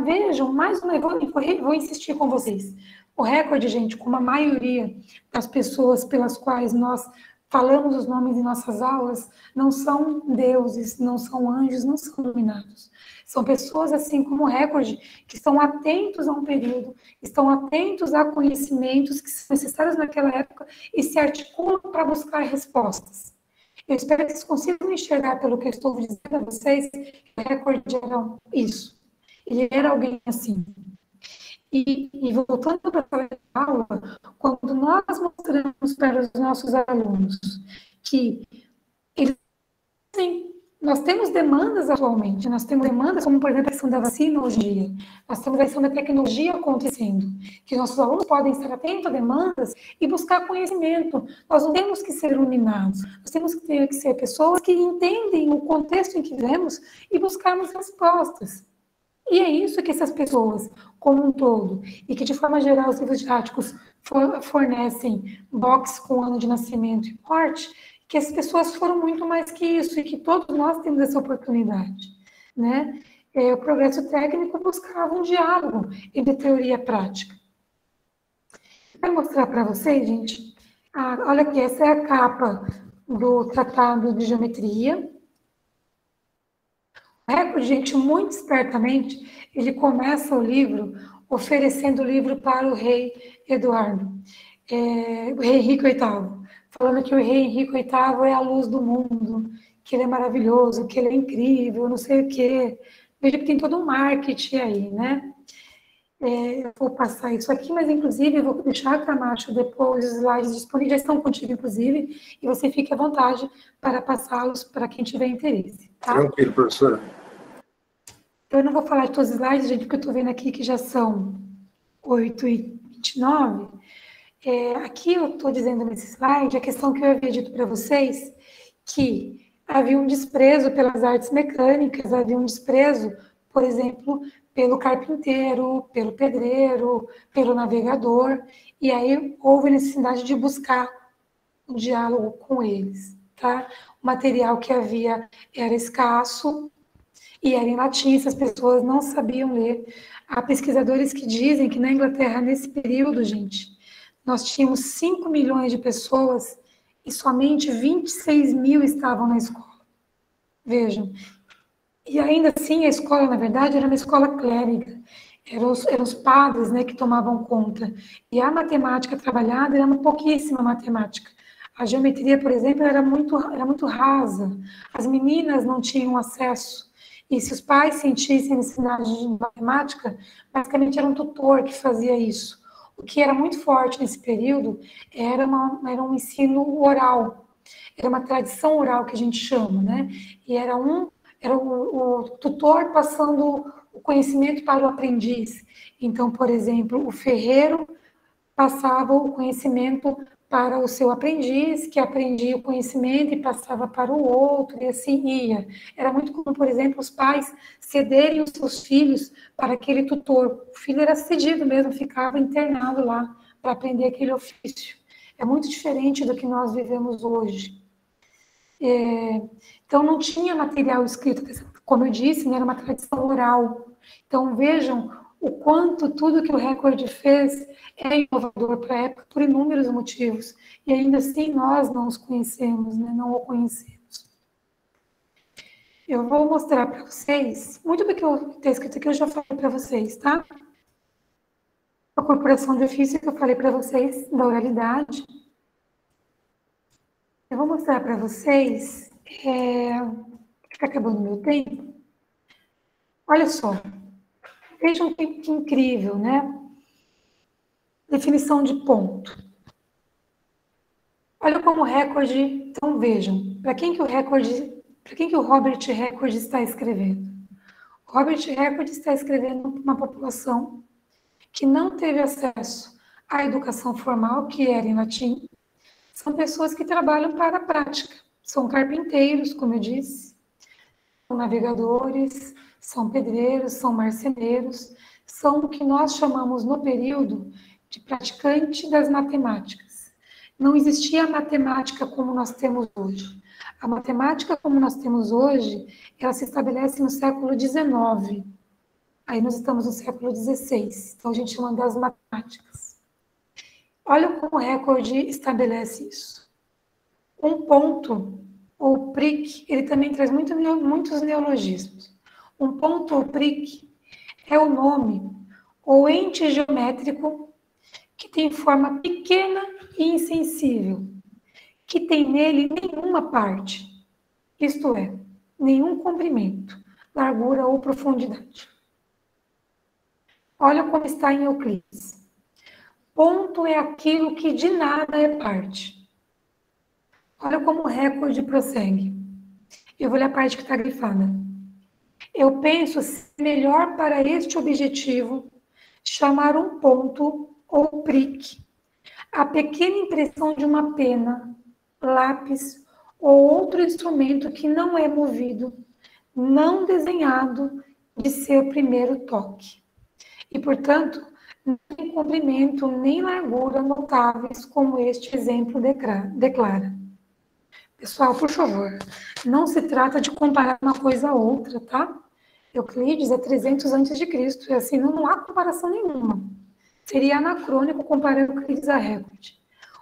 Vejam, mais uma vez, vou insistir com vocês. O recorde, gente, como a maioria das pessoas pelas quais nós falamos os nomes em nossas aulas, não são deuses, não são anjos, não são iluminados. São pessoas, assim como o recorde, que estão atentos a um período, estão atentos a conhecimentos que são necessários naquela época e se articulam para buscar respostas. Eu espero que vocês consigam enxergar, pelo que eu estou dizendo a vocês, que o recorde era isso. Ele era alguém assim. E voltando para a aula, quando nós mostramos para os nossos alunos que eles, sim, nós temos demandas atualmente, nós temos demandas como, por exemplo, a questão da vacina hoje em dia, nós temos a questão da tecnologia acontecendo, que nossos alunos podem estar atentos a demandas e buscar conhecimento. Nós não temos que ser iluminados, nós temos que ser pessoas que entendem o contexto em que vivemos e buscarmos respostas. E é isso que essas pessoas, como um todo, e que de forma geral os livros didáticos fornecem box com ano de nascimento e morte, que as pessoas foram muito mais que isso, e que todos nós temos essa oportunidade, né? O progresso técnico buscava um diálogo entre teoria e prática. Vou mostrar para vocês, gente, olha aqui, essa é a capa do Tratado de Geometria. O recorde, gente, muito espertamente, ele começa o livro oferecendo o livro para o rei Eduardo, o rei Henrique VIII, falando que o rei Henrique VIII é a luz do mundo, que ele é maravilhoso, que ele é incrível, não sei o quê. Veja que tem todo um marketing aí, né? Eu vou passar isso aqui, mas inclusive eu vou deixar, Camacho, depois os slides disponíveis, já estão contigo, inclusive, e você fique à vontade para passá-los para quem tiver interesse, tá? Tranquilo, professora. Eu não vou falar de todos os slides, gente, porque eu estou vendo aqui que já são 8h29. Aqui eu estou dizendo nesse slide a questão que eu havia dito para vocês, que havia um desprezo pelas artes mecânicas, havia um desprezo, por exemplo, pelo carpinteiro, pelo pedreiro, pelo navegador, e aí houve necessidade de buscar um diálogo com eles, tá? O material que havia era escasso e era em latim, as pessoas não sabiam ler. Há pesquisadores que dizem que na Inglaterra, nesse período, gente, nós tínhamos 5 milhões de pessoas e somente 26 mil estavam na escola. Vejam. E ainda assim, a escola, na verdade, era uma escola clériga. Eram os padres, né, que tomavam conta. E a matemática trabalhada era uma pouquíssima matemática. A geometria, por exemplo, era muito rasa. As meninas não tinham acesso. E se os pais sentissem necessidade de matemática, basicamente era um tutor que fazia isso. O que era muito forte nesse período era um ensino oral. Era uma tradição oral que a gente chama, né? E era o tutor passando o conhecimento para o aprendiz. Então, por exemplo, o ferreiro passava o conhecimento para o seu aprendiz, que aprendia o conhecimento e passava para o outro, e assim ia. Era muito comum, por exemplo, os pais cederem os seus filhos para aquele tutor. O filho era cedido mesmo, ficava internado lá para aprender aquele ofício. É muito diferente do que nós vivemos hoje. Então, não tinha material escrito, como eu disse, né, era uma tradição oral. Então, vejam o quanto tudo que o Record fez é inovador para a época, por inúmeros motivos. E ainda assim, nós não os conhecemos, né, não o conhecemos. Eu vou mostrar para vocês, muito do que está escrito aqui eu já falei para vocês, tá? A corporação de ofício que eu falei para vocês, da oralidade. Eu vou mostrar para vocês, está acabando o meu tempo. Olha só, vejam que incrível, né? Definição de ponto. Olha como o Record, então vejam, para quem que o Robert Record está escrevendo? O Robert Record está escrevendo para uma população que não teve acesso à educação formal, que era em latim. São pessoas que trabalham para a prática. São carpinteiros, como eu disse, são navegadores, são pedreiros, são marceneiros, são o que nós chamamos no período de praticante das matemáticas. Não existia a matemática como nós temos hoje. A matemática como nós temos hoje, ela se estabelece no século XIX. Aí nós estamos no século XVI, então a gente chama das matemáticas. Olha como o Record estabelece isso. Um ponto, ou prick, ele também traz muitos neologismos. Um ponto ou prick é o nome ou ente geométrico que tem forma pequena e insensível, que tem nele nenhuma parte, isto é, nenhum comprimento, largura ou profundidade. Olha como está em Euclides. Ponto é aquilo que de nada é parte. Olha como o Record prossegue. Eu vou ler a parte que está grifada. Eu penso ser melhor para este objetivo chamar um ponto ou prick a pequena impressão de uma pena, lápis ou outro instrumento que não é movido, não desenhado de seu primeiro toque. E, portanto, não tem comprimento nem largura notáveis, como este exemplo declara. Pessoal, por favor, não se trata de comparar uma coisa a outra, tá? Euclides é 300 a.C., e assim, não há comparação nenhuma. Seria anacrônico comparar Euclides a Record.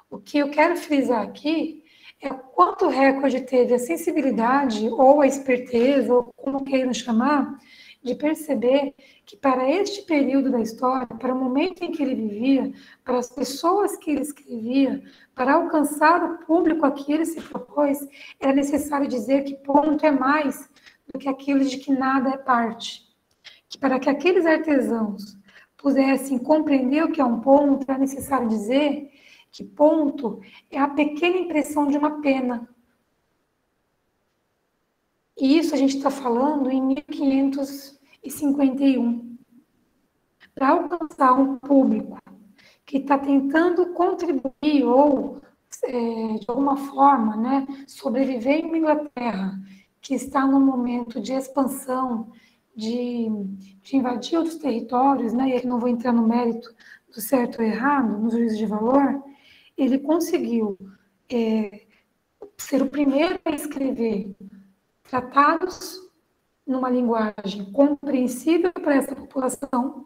O que eu quero frisar aqui é quanto o Record teve a sensibilidade, ou a esperteza, ou como queiram chamar, de perceber que para este período da história, para o momento em que ele vivia, para as pessoas que ele escrevia, para alcançar o público a que ele se propôs, era necessário dizer que ponto é mais do que aquilo de que nada é parte. Que para que aqueles artesãos pudessem compreender o que é um ponto, é necessário dizer que ponto é a pequena impressão de uma pena. E isso a gente está falando em 1551. Para alcançar um público que está tentando contribuir ou, de alguma forma, né, sobreviver em uma Inglaterra que está num momento de expansão, de invadir outros territórios, né, e aqui não vou entrar no mérito do certo ou errado, no juízo de valor, ele conseguiu ser o primeiro a escrever tratados numa linguagem compreensível para essa população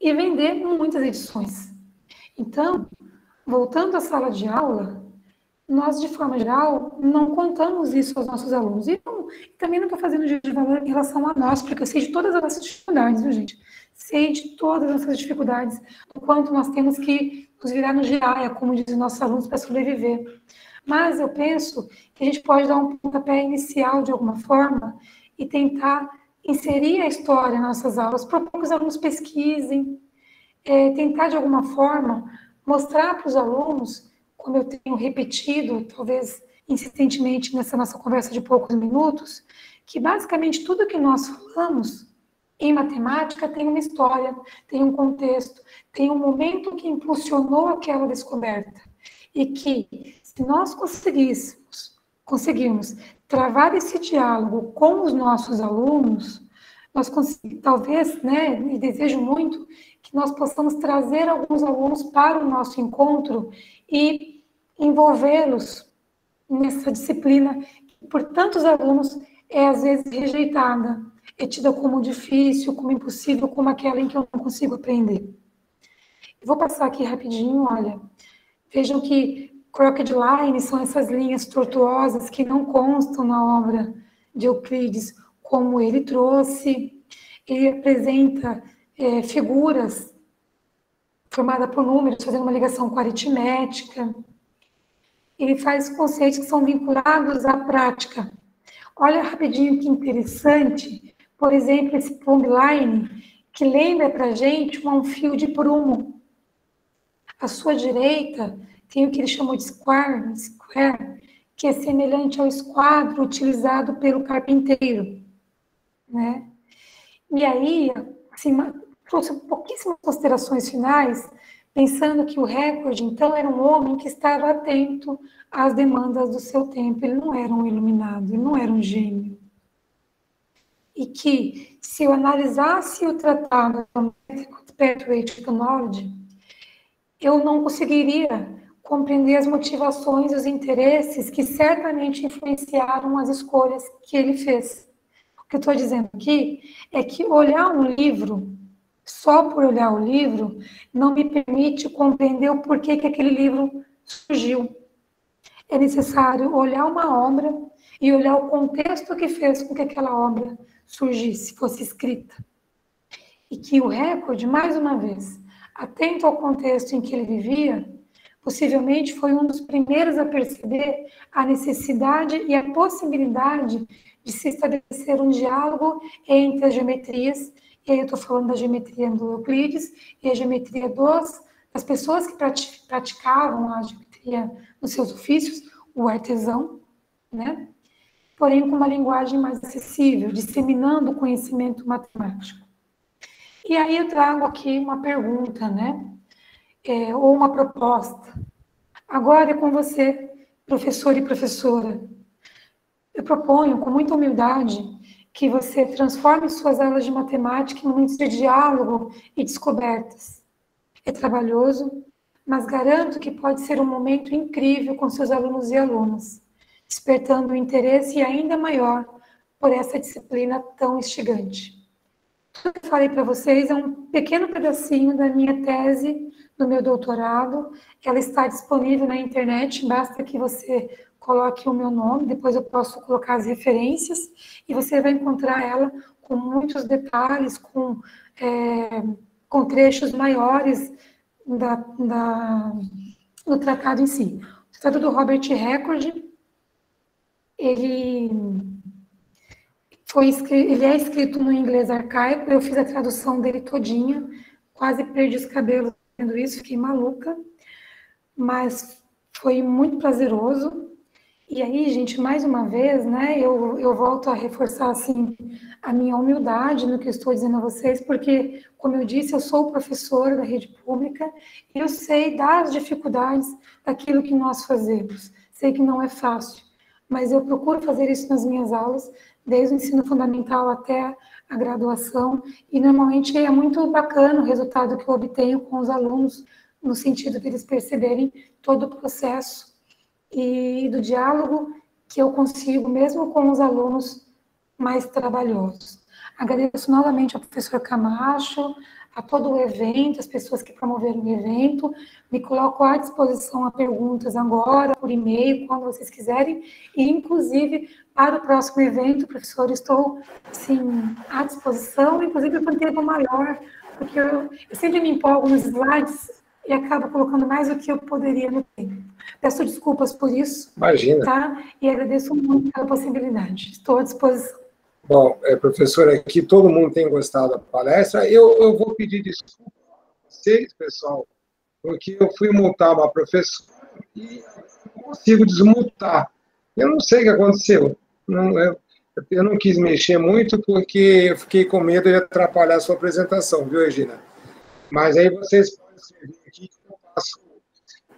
e vender muitas edições. Então, voltando à sala de aula, nós, de forma geral, não contamos isso aos nossos alunos. E também não estou fazendo juízo de valor em relação a nós, porque eu sei de todas as nossas dificuldades, viu, gente? Sei de todas as nossas dificuldades, do quanto nós temos que nos virar no giraia, como dizem nossos alunos, para sobreviver. Mas eu penso que a gente pode dar um pontapé inicial, de alguma forma, e tentar inserir a história nas nossas aulas, propor que os alunos pesquisem, tentar, de alguma forma, mostrar para os alunos, como eu tenho repetido, talvez insistentemente nessa nossa conversa de poucos minutos, que basicamente tudo que nós falamos em matemática tem uma história, tem um contexto, tem um momento que impulsionou aquela descoberta. E que, se nós conseguirmos travar esse diálogo com os nossos alunos, nós talvez, né, e desejo muito, que nós possamos trazer alguns alunos para o nosso encontro e envolvê-los nessa disciplina que, por tantos alunos, é às vezes rejeitada, é tida como difícil, como impossível, como aquela em que eu não consigo aprender. Eu vou passar aqui rapidinho, olha. Vejam que crooked lines são essas linhas tortuosas que não constam na obra de Euclides, como ele trouxe. Ele apresenta figuras formadas por números, fazendo uma ligação com a aritmética. Ele faz conceitos que são vinculados à prática. Olha rapidinho que interessante, por exemplo, esse plumb line, que lembra para a gente um fio de prumo. À sua direita, tem o que ele chamou de square, que é semelhante ao esquadro utilizado pelo carpinteiro, né? E aí, assim, trouxe pouquíssimas considerações finais, pensando que o Hayward, então, era um homem que estava atento às demandas do seu tempo. Ele não era um iluminado, ele não era um gênio. E que, se eu analisasse o tratado Pathway to Knowledge, eu não conseguiria compreender as motivações e os interesses que certamente influenciaram as escolhas que ele fez. O que eu estou dizendo aqui é que olhar um livro, só por olhar o livro, não me permite compreender o porquê que aquele livro surgiu. É necessário olhar uma obra e olhar o contexto que fez com que aquela obra surgisse, fosse escrita. E que o Hayward, mais uma vez, atento ao contexto em que ele vivia, possivelmente foi um dos primeiros a perceber a necessidade e a possibilidade de se estabelecer um diálogo entre as geometrias, e aí eu estou falando da geometria do Euclides e a geometria das pessoas que praticavam a geometria nos seus ofícios, o artesão, né? Porém com uma linguagem mais acessível, disseminando o conhecimento matemático. E aí eu trago aqui uma pergunta, né? Ou uma proposta. Agora é com você, professor e professora. Eu proponho, com muita humildade, que você transforme suas aulas de matemática em momentos de diálogo e descobertas. É trabalhoso, mas garanto que pode ser um momento incrível com seus alunos e alunas, despertando um interesse ainda maior por essa disciplina tão instigante. Tudo que eu falei para vocês é um pequeno pedacinho da minha tese, do meu doutorado. Ela está disponível na internet, basta que você coloque o meu nome, depois eu posso colocar as referências, e você vai encontrar ela com muitos detalhes, com trechos maiores do tratado em si. O tratado do Robert Record, ele é escrito no inglês arcaico, eu fiz a tradução dele todinha, quase perdi os cabelos vendo isso, fiquei maluca, mas foi muito prazeroso. E aí, gente, mais uma vez, né, eu volto a reforçar, assim, a minha humildade no que estou dizendo a vocês, porque, como eu disse, eu sou professora da rede pública e eu sei das dificuldades daquilo que nós fazemos. Sei que não é fácil, mas eu procuro fazer isso nas minhas aulas, desde o ensino fundamental até a graduação, e normalmente é muito bacana o resultado que eu obtenho com os alunos, no sentido de eles perceberem todo o processo e do diálogo que eu consigo, mesmo com os alunos mais trabalhosos. Agradeço novamente ao professor Camacho, a todo o evento, as pessoas que promoveram o evento. Me coloco à disposição a perguntas agora, por e-mail, quando vocês quiserem. E, inclusive, para o próximo evento, professor, estou, sim, à disposição, inclusive para um tempo maior, porque eu sempre me empolgo nos slides e acabo colocando mais do que eu poderia no tempo. Peço desculpas por isso. Imagina. Tá? E agradeço muito pela possibilidade. Estou à disposição. Bom, professora, aqui todo mundo tem gostado da palestra. Eu vou pedir desculpa a vocês, pessoal, porque eu fui multar uma professora e não consigo desmultar. Eu não sei o que aconteceu. Eu não quis mexer muito porque eu fiquei com medo de atrapalhar a sua apresentação, viu, Regina? Mas aí vocês podem escrever aqui que eu faço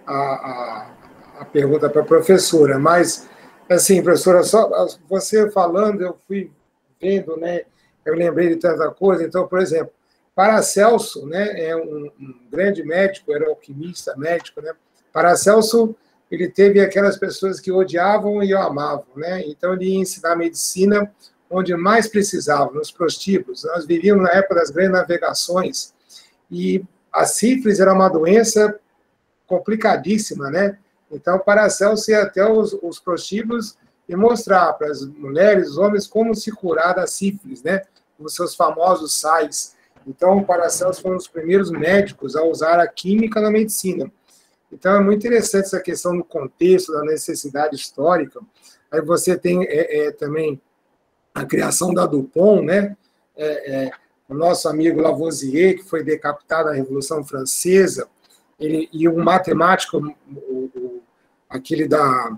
a pergunta para a professora. Mas, assim, professora, só você falando, eu fui vendo, né? Eu lembrei de tanta coisa. Então, por exemplo, Paracelso, né? É um grande médico, era alquimista, médico, né? Paracelso, ele teve aquelas pessoas que odiavam e o amavam, né? Então, ele ia ensinar medicina onde mais precisava, nos prostíbulos. Nós vivíamos na época das grandes navegações e a sífilis era uma doença complicadíssima, né? Então, Paracelso ia até os prostíbulos e mostrar para as mulheres, os homens, como se curar da sífilis, né? Os seus famosos sais. Então, Paracelso foi um dos primeiros médicos a usar a química na medicina. Então, é muito interessante essa questão do contexto, da necessidade histórica. Aí você tem também a criação da Dupont, né? O nosso amigo Lavoisier, que foi decapitado na Revolução Francesa, e um matemático, aquele da...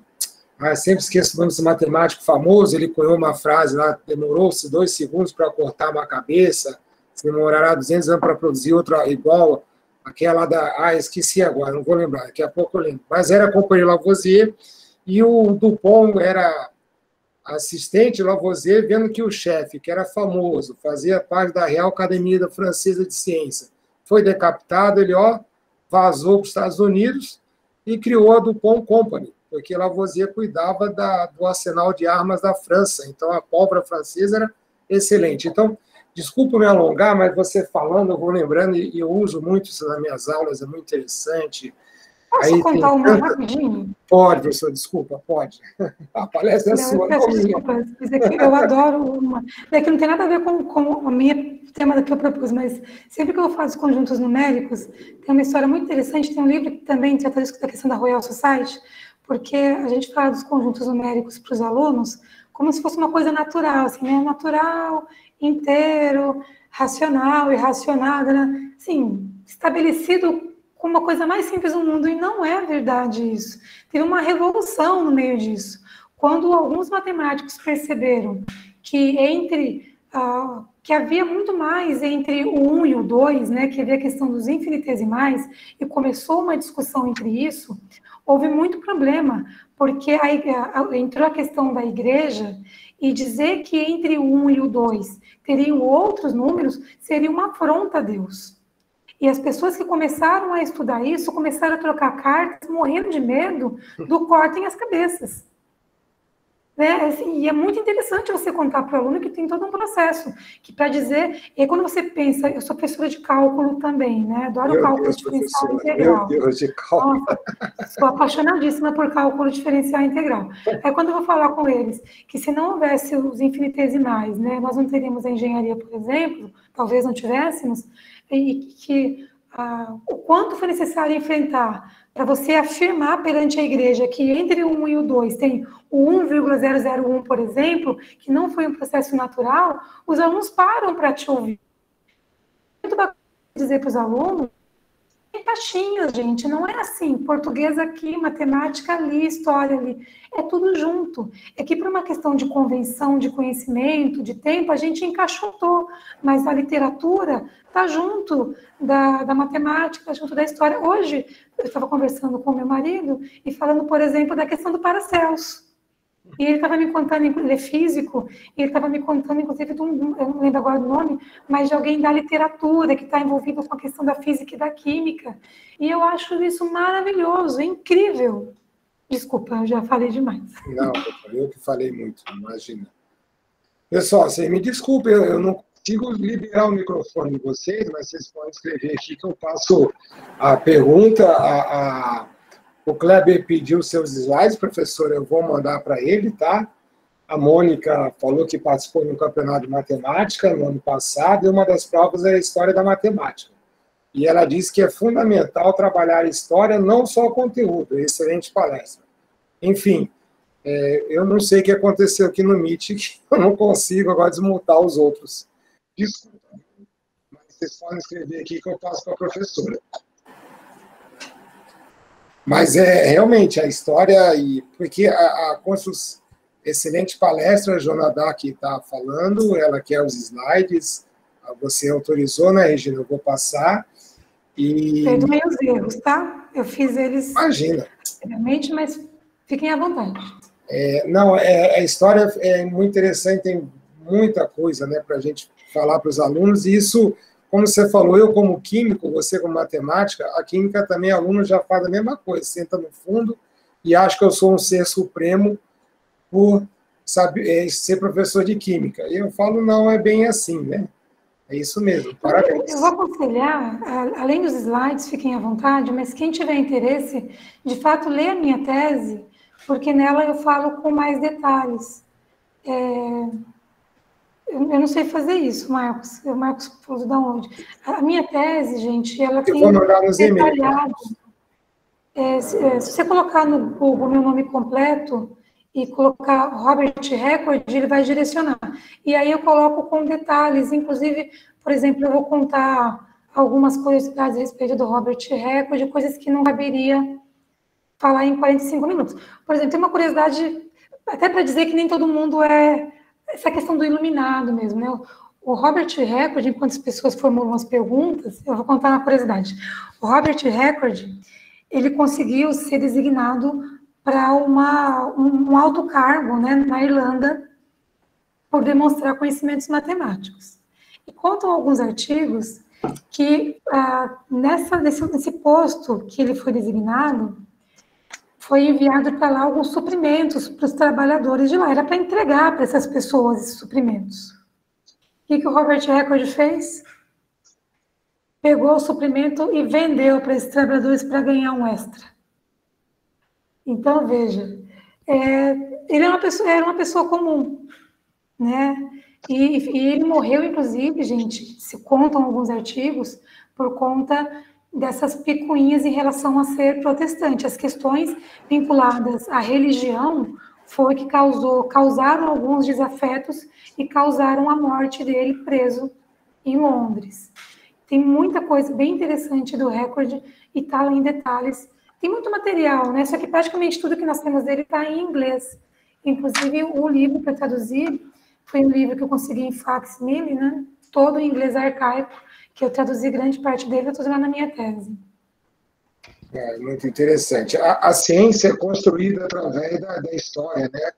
sempre esqueço o nome desse matemático famoso, ele cunhou uma frase lá, demorou-se 2 segundos para cortar uma cabeça, se demorará 200 anos para produzir outra igual, aquela da... esqueci agora, não vou lembrar, daqui a pouco eu lembro. Mas era companheiro Lavoisier, e o Dupont era assistente de Lavoisier, vendo que o chefe, que era famoso, fazia parte da Real Academia Francesa de Ciência, foi decapitado, ele, vazou para os Estados Unidos e criou a Dupont Company, porque Lavoisier cuidava do arsenal de armas da França, então a pólvora francesa era excelente. Então, desculpa me alongar, mas você falando, eu vou lembrando, e eu uso muito isso nas minhas aulas, é muito interessante. Posso contar uma rapidinho? Pode, professor, desculpa, pode. A palestra é sua, não minha. Desculpa, eu adoro uma... É que não tem nada a ver com a minha tema que eu propus, mas sempre que eu faço conjuntos numéricos, tem uma história muito interessante, tem um livro que também trata da questão da Royal Society, porque a gente fala dos conjuntos numéricos para os alunos como se fosse uma coisa natural, assim, né? Natural, inteiro, racional, irracional, né? Assim, estabelecido como uma coisa mais simples do mundo, e não é verdade isso. Teve uma revolução no meio disso. Quando alguns matemáticos perceberam que que havia muito mais entre o 1 e o 2, né, que havia a questão dos infinitesimais, e começou uma discussão entre isso, houve muito problema, porque entrou a questão da igreja, e dizer que entre o 1 e o 2 teriam outros números seria uma afronta a Deus. E as pessoas que começaram a estudar isso, começaram a trocar cartas, morrendo de medo do cortem as cabeças. Né? Assim, e é muito interessante você contar para o aluno que tem todo um processo, que para dizer, e quando você pensa, eu sou professora de cálculo também, né? Adoro Meu cálculo Deus, diferencial professora, meu integral. Deus, de cálculo. Nossa, sou apaixonadíssima por cálculo diferencial integral. Aí quando eu vou falar com eles que se não houvesse os infinitesimais, né, nós não teríamos a engenharia, por exemplo, talvez não tivéssemos, e que o quanto foi necessário enfrentar para você afirmar perante a igreja que entre o 1 e o 2 tem o 1,001, por exemplo, que não foi um processo natural, os alunos param para te ouvir. Muito bacana dizer para os alunos, tem caixinhas, gente, não é assim, português aqui, matemática ali, história ali, é tudo junto. É que por uma questão de convenção, de conhecimento, de tempo, a gente encaixotou, mas a literatura está junto da matemática, tá junto da história. Hoje, eu estava conversando com meu marido e falando, por exemplo, da questão do Paracelso. E ele estava me contando, ele é físico, e ele estava me contando, inclusive, eu não lembro agora do nome, mas de alguém da literatura que está envolvido com a questão da física e da química. E eu acho isso maravilhoso, incrível. Desculpa, eu já falei demais. Não, eu que falei muito, imagina. Pessoal, vocês me desculpem, eu não consigo liberar o microfone de vocês, mas vocês podem escrever aqui que eu passo a pergunta. O Kleber pediu seus slides, professor, eu vou mandar para ele, tá? A Mônica falou que participou de um campeonato de matemática no ano passado, e uma das provas é a história da matemática. E ela disse que é fundamental trabalhar a história, não só o conteúdo, excelente palestra. Enfim, eu não sei o que aconteceu aqui no Meet, que eu não consigo agora desmutar os outros. Desculpa, mas vocês podem escrever aqui que eu passo para a professora. Mas realmente a história, porque a construção, excelente palestra, a Jonadá que está falando, ela quer os slides, você autorizou, né, Regina? Eu vou passar. Perdoem os erros, tá? Eu fiz eles. Imagina. Realmente, mas fiquem à vontade. Não, a história é muito interessante, tem muita coisa, né, para a gente falar para os alunos, e isso, como você falou, eu como químico, você como matemática, a química também, aluno já faz a mesma coisa, senta no fundo e acha que eu sou um ser supremo por saber, ser professor de química. E eu falo, não, é bem assim, né? É isso mesmo, parabéns. Eu vou aconselhar, além dos slides, fiquem à vontade, mas quem tiver interesse, de fato, lê a minha tese, porque nela eu falo com mais detalhes. Eu não sei fazer isso, Marcos. O Marcos falou da onde? A minha tese, gente, ela tem detalhado. Se você colocar no Google meu nome completo e colocar Robert Record, ele vai direcionar. E aí eu coloco com detalhes, inclusive, por exemplo, eu vou contar algumas curiosidades a respeito do Robert Record, coisas que não caberia falar em 45 minutos. Por exemplo, tem uma curiosidade, até para dizer que nem todo mundo essa questão do iluminado mesmo, né? O Robert Record, enquanto as pessoas formulam as perguntas, eu vou contar uma curiosidade. O Robert Record, ele conseguiu ser designado para um alto cargo, né, na Irlanda, por demonstrar conhecimentos matemáticos. E contam alguns artigos que nesse posto que ele foi designado, foi enviado para lá alguns suprimentos para os trabalhadores de lá. Era para entregar para essas pessoas esses suprimentos. O que o Robert Record fez? Pegou o suprimento e vendeu para esses trabalhadores para ganhar um extra. Então, veja, ele era uma pessoa comum, né? E ele morreu, inclusive, gente, se contam alguns artigos, por conta dessas picuinhas em relação a ser protestante. As questões vinculadas à religião foi que causaram alguns desafetos e causaram a morte dele preso em Londres. Tem muita coisa bem interessante do Record e está lá em detalhes. Tem muito material, né? Só que praticamente tudo que nós temos dele está em inglês. Inclusive, o livro que eu traduzi foi um livro que eu consegui em facsimile, né? Todo em inglês arcaico, que eu traduzi grande parte dele, eu estou lá na minha tese. Muito interessante. A ciência é construída através da história, né?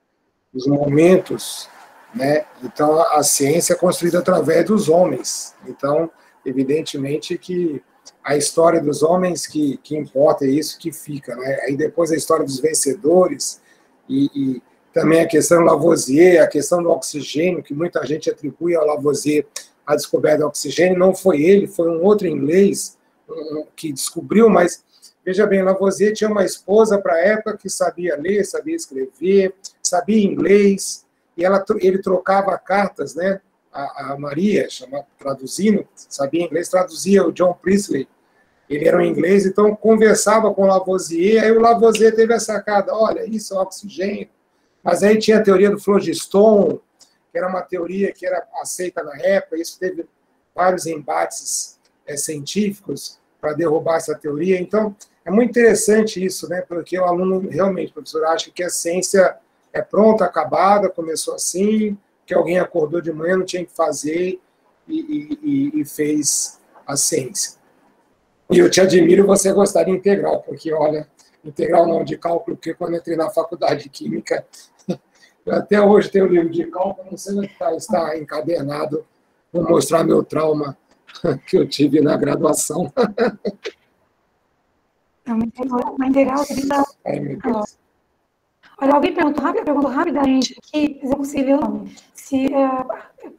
Dos momentos, né? Então, a ciência é construída através dos homens. Então, evidentemente que a história dos homens que importa, é isso que fica, né? Aí depois a história dos vencedores, e também a questão Lavoisier, a questão do oxigênio, que muita gente atribui ao Lavoisier a descoberta do oxigênio. Não foi ele, foi um outro inglês que descobriu, mas, veja bem, Lavoisier tinha uma esposa para a época que sabia ler, sabia escrever, sabia inglês, e ele trocava cartas, né? A Maria, traduzindo, sabia inglês, traduzia o John Priestley, ele era um inglês, então conversava com o Lavoisier, aí o Lavoisier teve a sacada, olha, isso é oxigênio. Mas aí tinha a teoria do phlogiston, que era uma teoria que era aceita na época, isso teve vários embates científicos para derrubar essa teoria. Então, é muito interessante isso, né? Porque o aluno realmente, professor, acha que a ciência é pronta, acabada, começou assim, que alguém acordou de manhã, não tinha que fazer e fez a ciência. E eu te admiro você gostar de integral, porque, olha, integral não, de cálculo, porque quando eu entrei na faculdade de Química, eu até hoje tenho o livro de cálculo, não sei onde está encadernado, vou mostrar meu trauma que eu tive na graduação. Uma integral Ai, meu Deus. Olha, alguém perguntou rapidamente aqui, se eu conseguir ler o nome,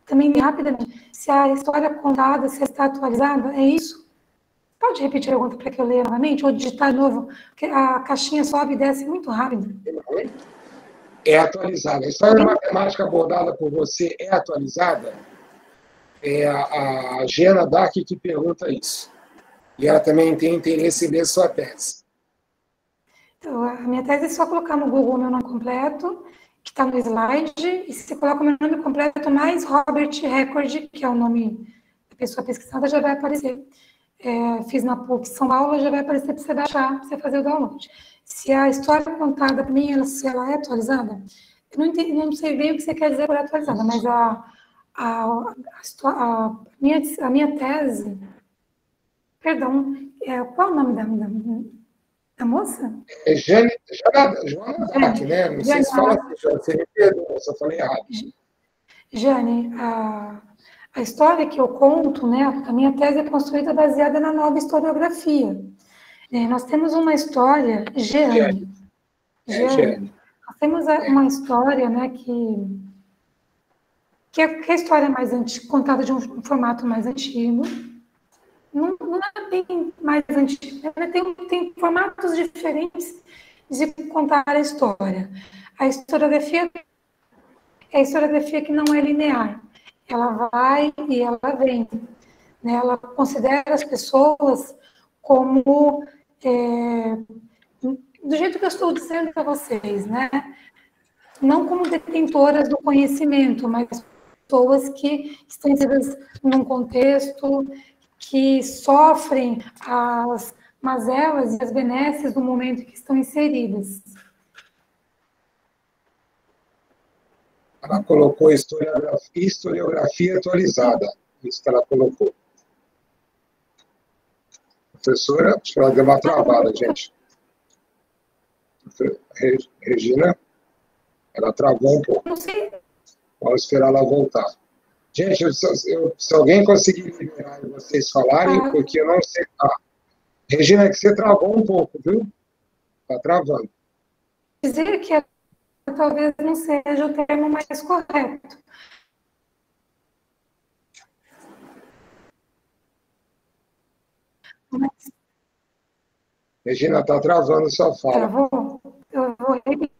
também rapidamente, se a história contada, se está atualizada, é isso? Pode repetir a pergunta para que eu leia novamente, ou digitar de novo, porque a caixinha sobe e desce muito rápido. É atualizada. A história matemática abordada por você é atualizada? É a Gena Dark que pergunta isso. E ela também tem interesse em ler sua tese. Então, a minha tese é só colocar no Google o meu nome completo, que está no slide, e se você coloca o meu nome completo mais Robert Record, que é o nome da pessoa pesquisada, já vai aparecer. Fiz na PUC São Paulo, já vai aparecer para você baixar, para você fazer o download. Se a história contada para mim, se ela é atualizada, eu não sei bem o que você quer dizer por atualizada, mas a minha tese, perdão, qual é o nome da moça? É Joana Dark, né? Não sei se fala assim, você me perdoa se eu falei errado. Jane, a história que eu conto, né, a minha tese é construída baseada na nova historiografia. Nós temos uma história, Jeane. Nós temos uma história, né, que é a história mais antiga, contada de um formato mais antigo. Não é bem mais antigo, né? Tem formatos diferentes de contar a história. A historiografia é a historiografia que não é linear. Ela vai e ela vem. Né? Ela considera as pessoas como do jeito que eu estou dizendo para vocês, né? Não como detentoras do conhecimento, mas pessoas que estão inseridas num contexto, que sofrem as mazelas e as benesses do momento em que estão inseridas. Ela colocou historiografia atualizada, isso que ela colocou. Professora, acho que ela deu uma travada, gente. Regina, ela travou um pouco. Vamos esperar ela voltar. Gente, se alguém conseguir liberar e vocês falarem, porque eu não sei. Regina, é que você travou um pouco, viu? Está travando. Dizer que talvez não seja o termo mais correto. Mas... Regina, está travando sua fala. Travou? Eu vou repetir.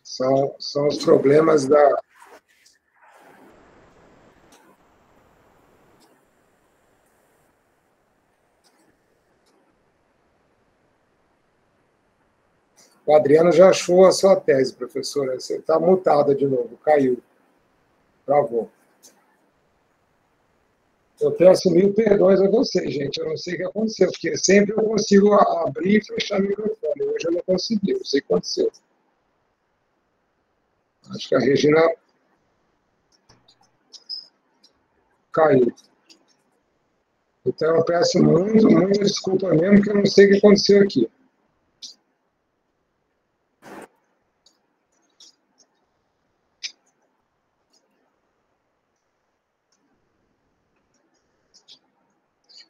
São os problemas da... O Adriano já achou a sua tese, professora. Você está mutada de novo, caiu. Travou. Eu peço mil perdões a vocês, gente. Eu não sei o que aconteceu, porque sempre eu consigo abrir e fechar o microfone. Hoje eu não consegui, não sei o que aconteceu. Acho que a Regina caiu. Então eu peço muita desculpa mesmo, que eu não sei o que aconteceu aqui.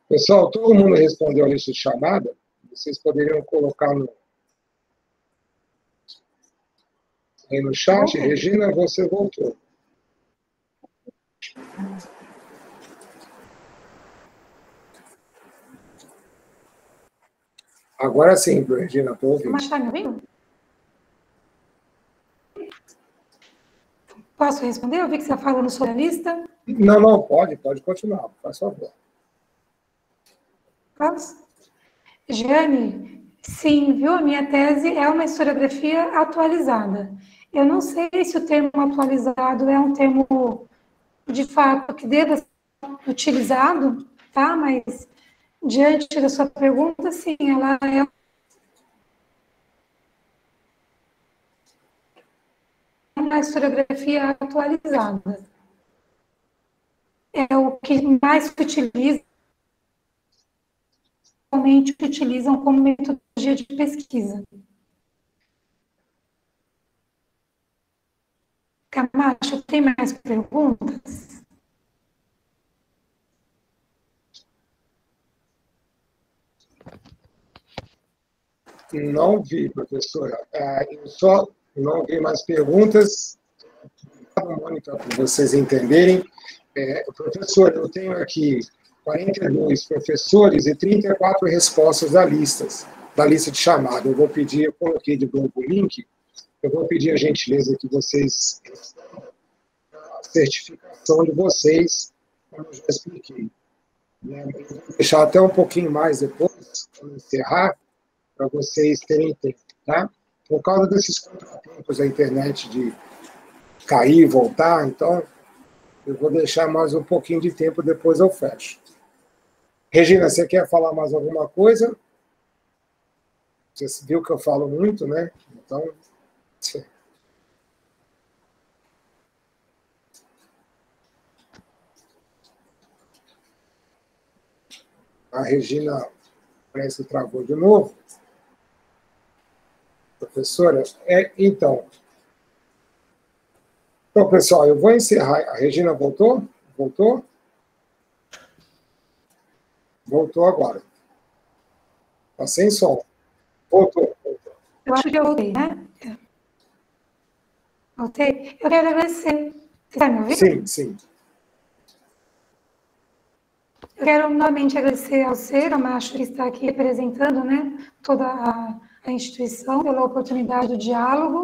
Pessoal, todo mundo respondeu a lista de chamada? Vocês poderiam colocar no Aí no chat, Regina, você voltou. Agora sim, Regina, estou ouvindo. Mas está me ouvindo? Posso responder? Eu vi que você está falando sobre a lista. Não, pode continuar, faz favor. Posso? Jane, sim, viu? A minha tese é uma historiografia atualizada. Eu não sei se o termo atualizado é um termo, de fato, que deva ser utilizado, tá? Mas, diante da sua pergunta, sim, ela é uma historiografia atualizada. É o que mais se utiliza, realmente utilizam como metodologia de pesquisa. Camacho, tem mais perguntas? Não vi, professora. Eu só não vi mais perguntas. Mônica, para vocês entenderem. Professor, eu tenho aqui 42 professores e 34 respostas da lista de chamada. Eu vou pedir, eu coloquei de novo o link, eu vou pedir a gentileza que vocês a certificação de vocês, como eu já expliquei. Eu vou deixar até um pouquinho mais depois, para encerrar, para vocês terem tempo, tá? Por causa desses contratempos da internet de cair e voltar, então eu vou deixar mais um pouquinho de tempo, depois eu fecho. Regina, você quer falar mais alguma coisa? Você viu que eu falo muito, né? Então... A Regina parece que travou de novo. Professora, então, pessoal, eu vou encerrar. A Regina voltou? Voltou? Voltou agora. Está sem som. Voltou. Eu acho que eu voltei, né? Voltei. Eu quero agradecer. Você está me ouvindo? Sim. Eu quero novamente agradecer ao Camacho, que está aqui representando, né, toda a instituição, pela oportunidade do diálogo,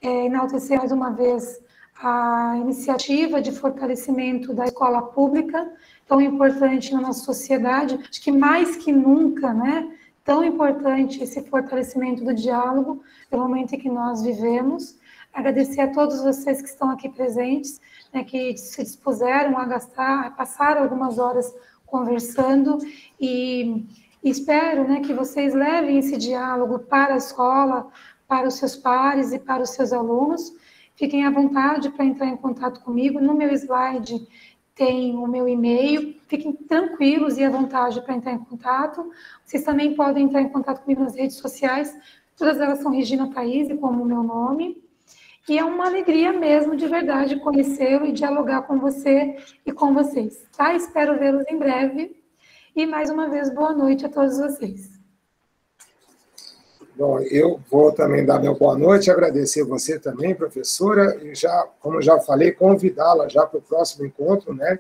enaltecer mais uma vez a iniciativa de fortalecimento da escola pública, tão importante na nossa sociedade, acho que mais que nunca, né, tão importante esse fortalecimento do diálogo, pelo momento em que nós vivemos. Agradecer a todos vocês que estão aqui presentes, né, que se dispuseram a passar algumas horas conversando, e espero, né, que vocês levem esse diálogo para a escola, para os seus pares e para os seus alunos. Fiquem à vontade para entrar em contato comigo. No meu slide tem o meu e-mail. Fiquem tranquilos e à vontade para entrar em contato. Vocês também podem entrar em contato comigo nas redes sociais. Todas elas são Regina Thaís, como o meu nome. E é uma alegria mesmo, de verdade, conhecê-lo e dialogar com você e com vocês, tá? Espero vê-los em breve. E, mais uma vez, boa noite a todos vocês. Bom, eu vou também dar meu boa noite, agradecer você também, professora, e já, como já falei, convidá-la já para o próximo encontro, né?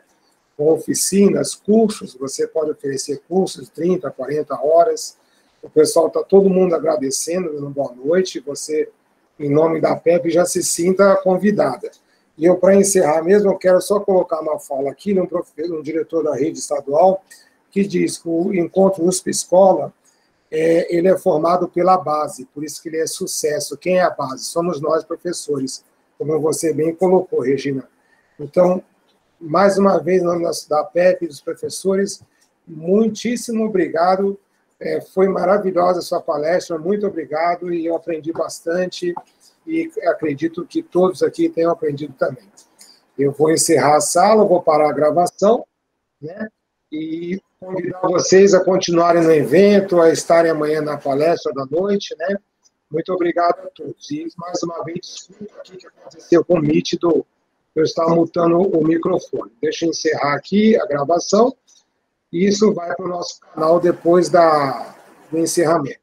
Com oficinas, cursos, você pode oferecer cursos de 30, 40 horas. O pessoal está todo mundo agradecendo, dando boa noite, você... em nome da PEP, já se sinta convidada. E eu, para encerrar mesmo, eu quero só colocar uma fala aqui de um diretor da rede estadual, que diz que o encontro USP-Escola, ele é formado pela base, por isso que ele é sucesso. Quem é a base? Somos nós, professores, como você bem colocou, Regina. Então, mais uma vez, em nome da PEP e dos professores, muitíssimo obrigado. Foi maravilhosa a sua palestra, muito obrigado, e eu aprendi bastante, e acredito que todos aqui tenham aprendido também. Eu vou encerrar a sala, vou parar a gravação, né, e convidar vocês a continuarem no evento, a estarem amanhã na palestra da noite, né. Muito obrigado a todos. E, mais uma vez, desculpa aqui que aconteceu com o Meet, eu estava mutando o microfone. Deixa eu encerrar aqui a gravação. E isso vai para o nosso canal depois do encerramento.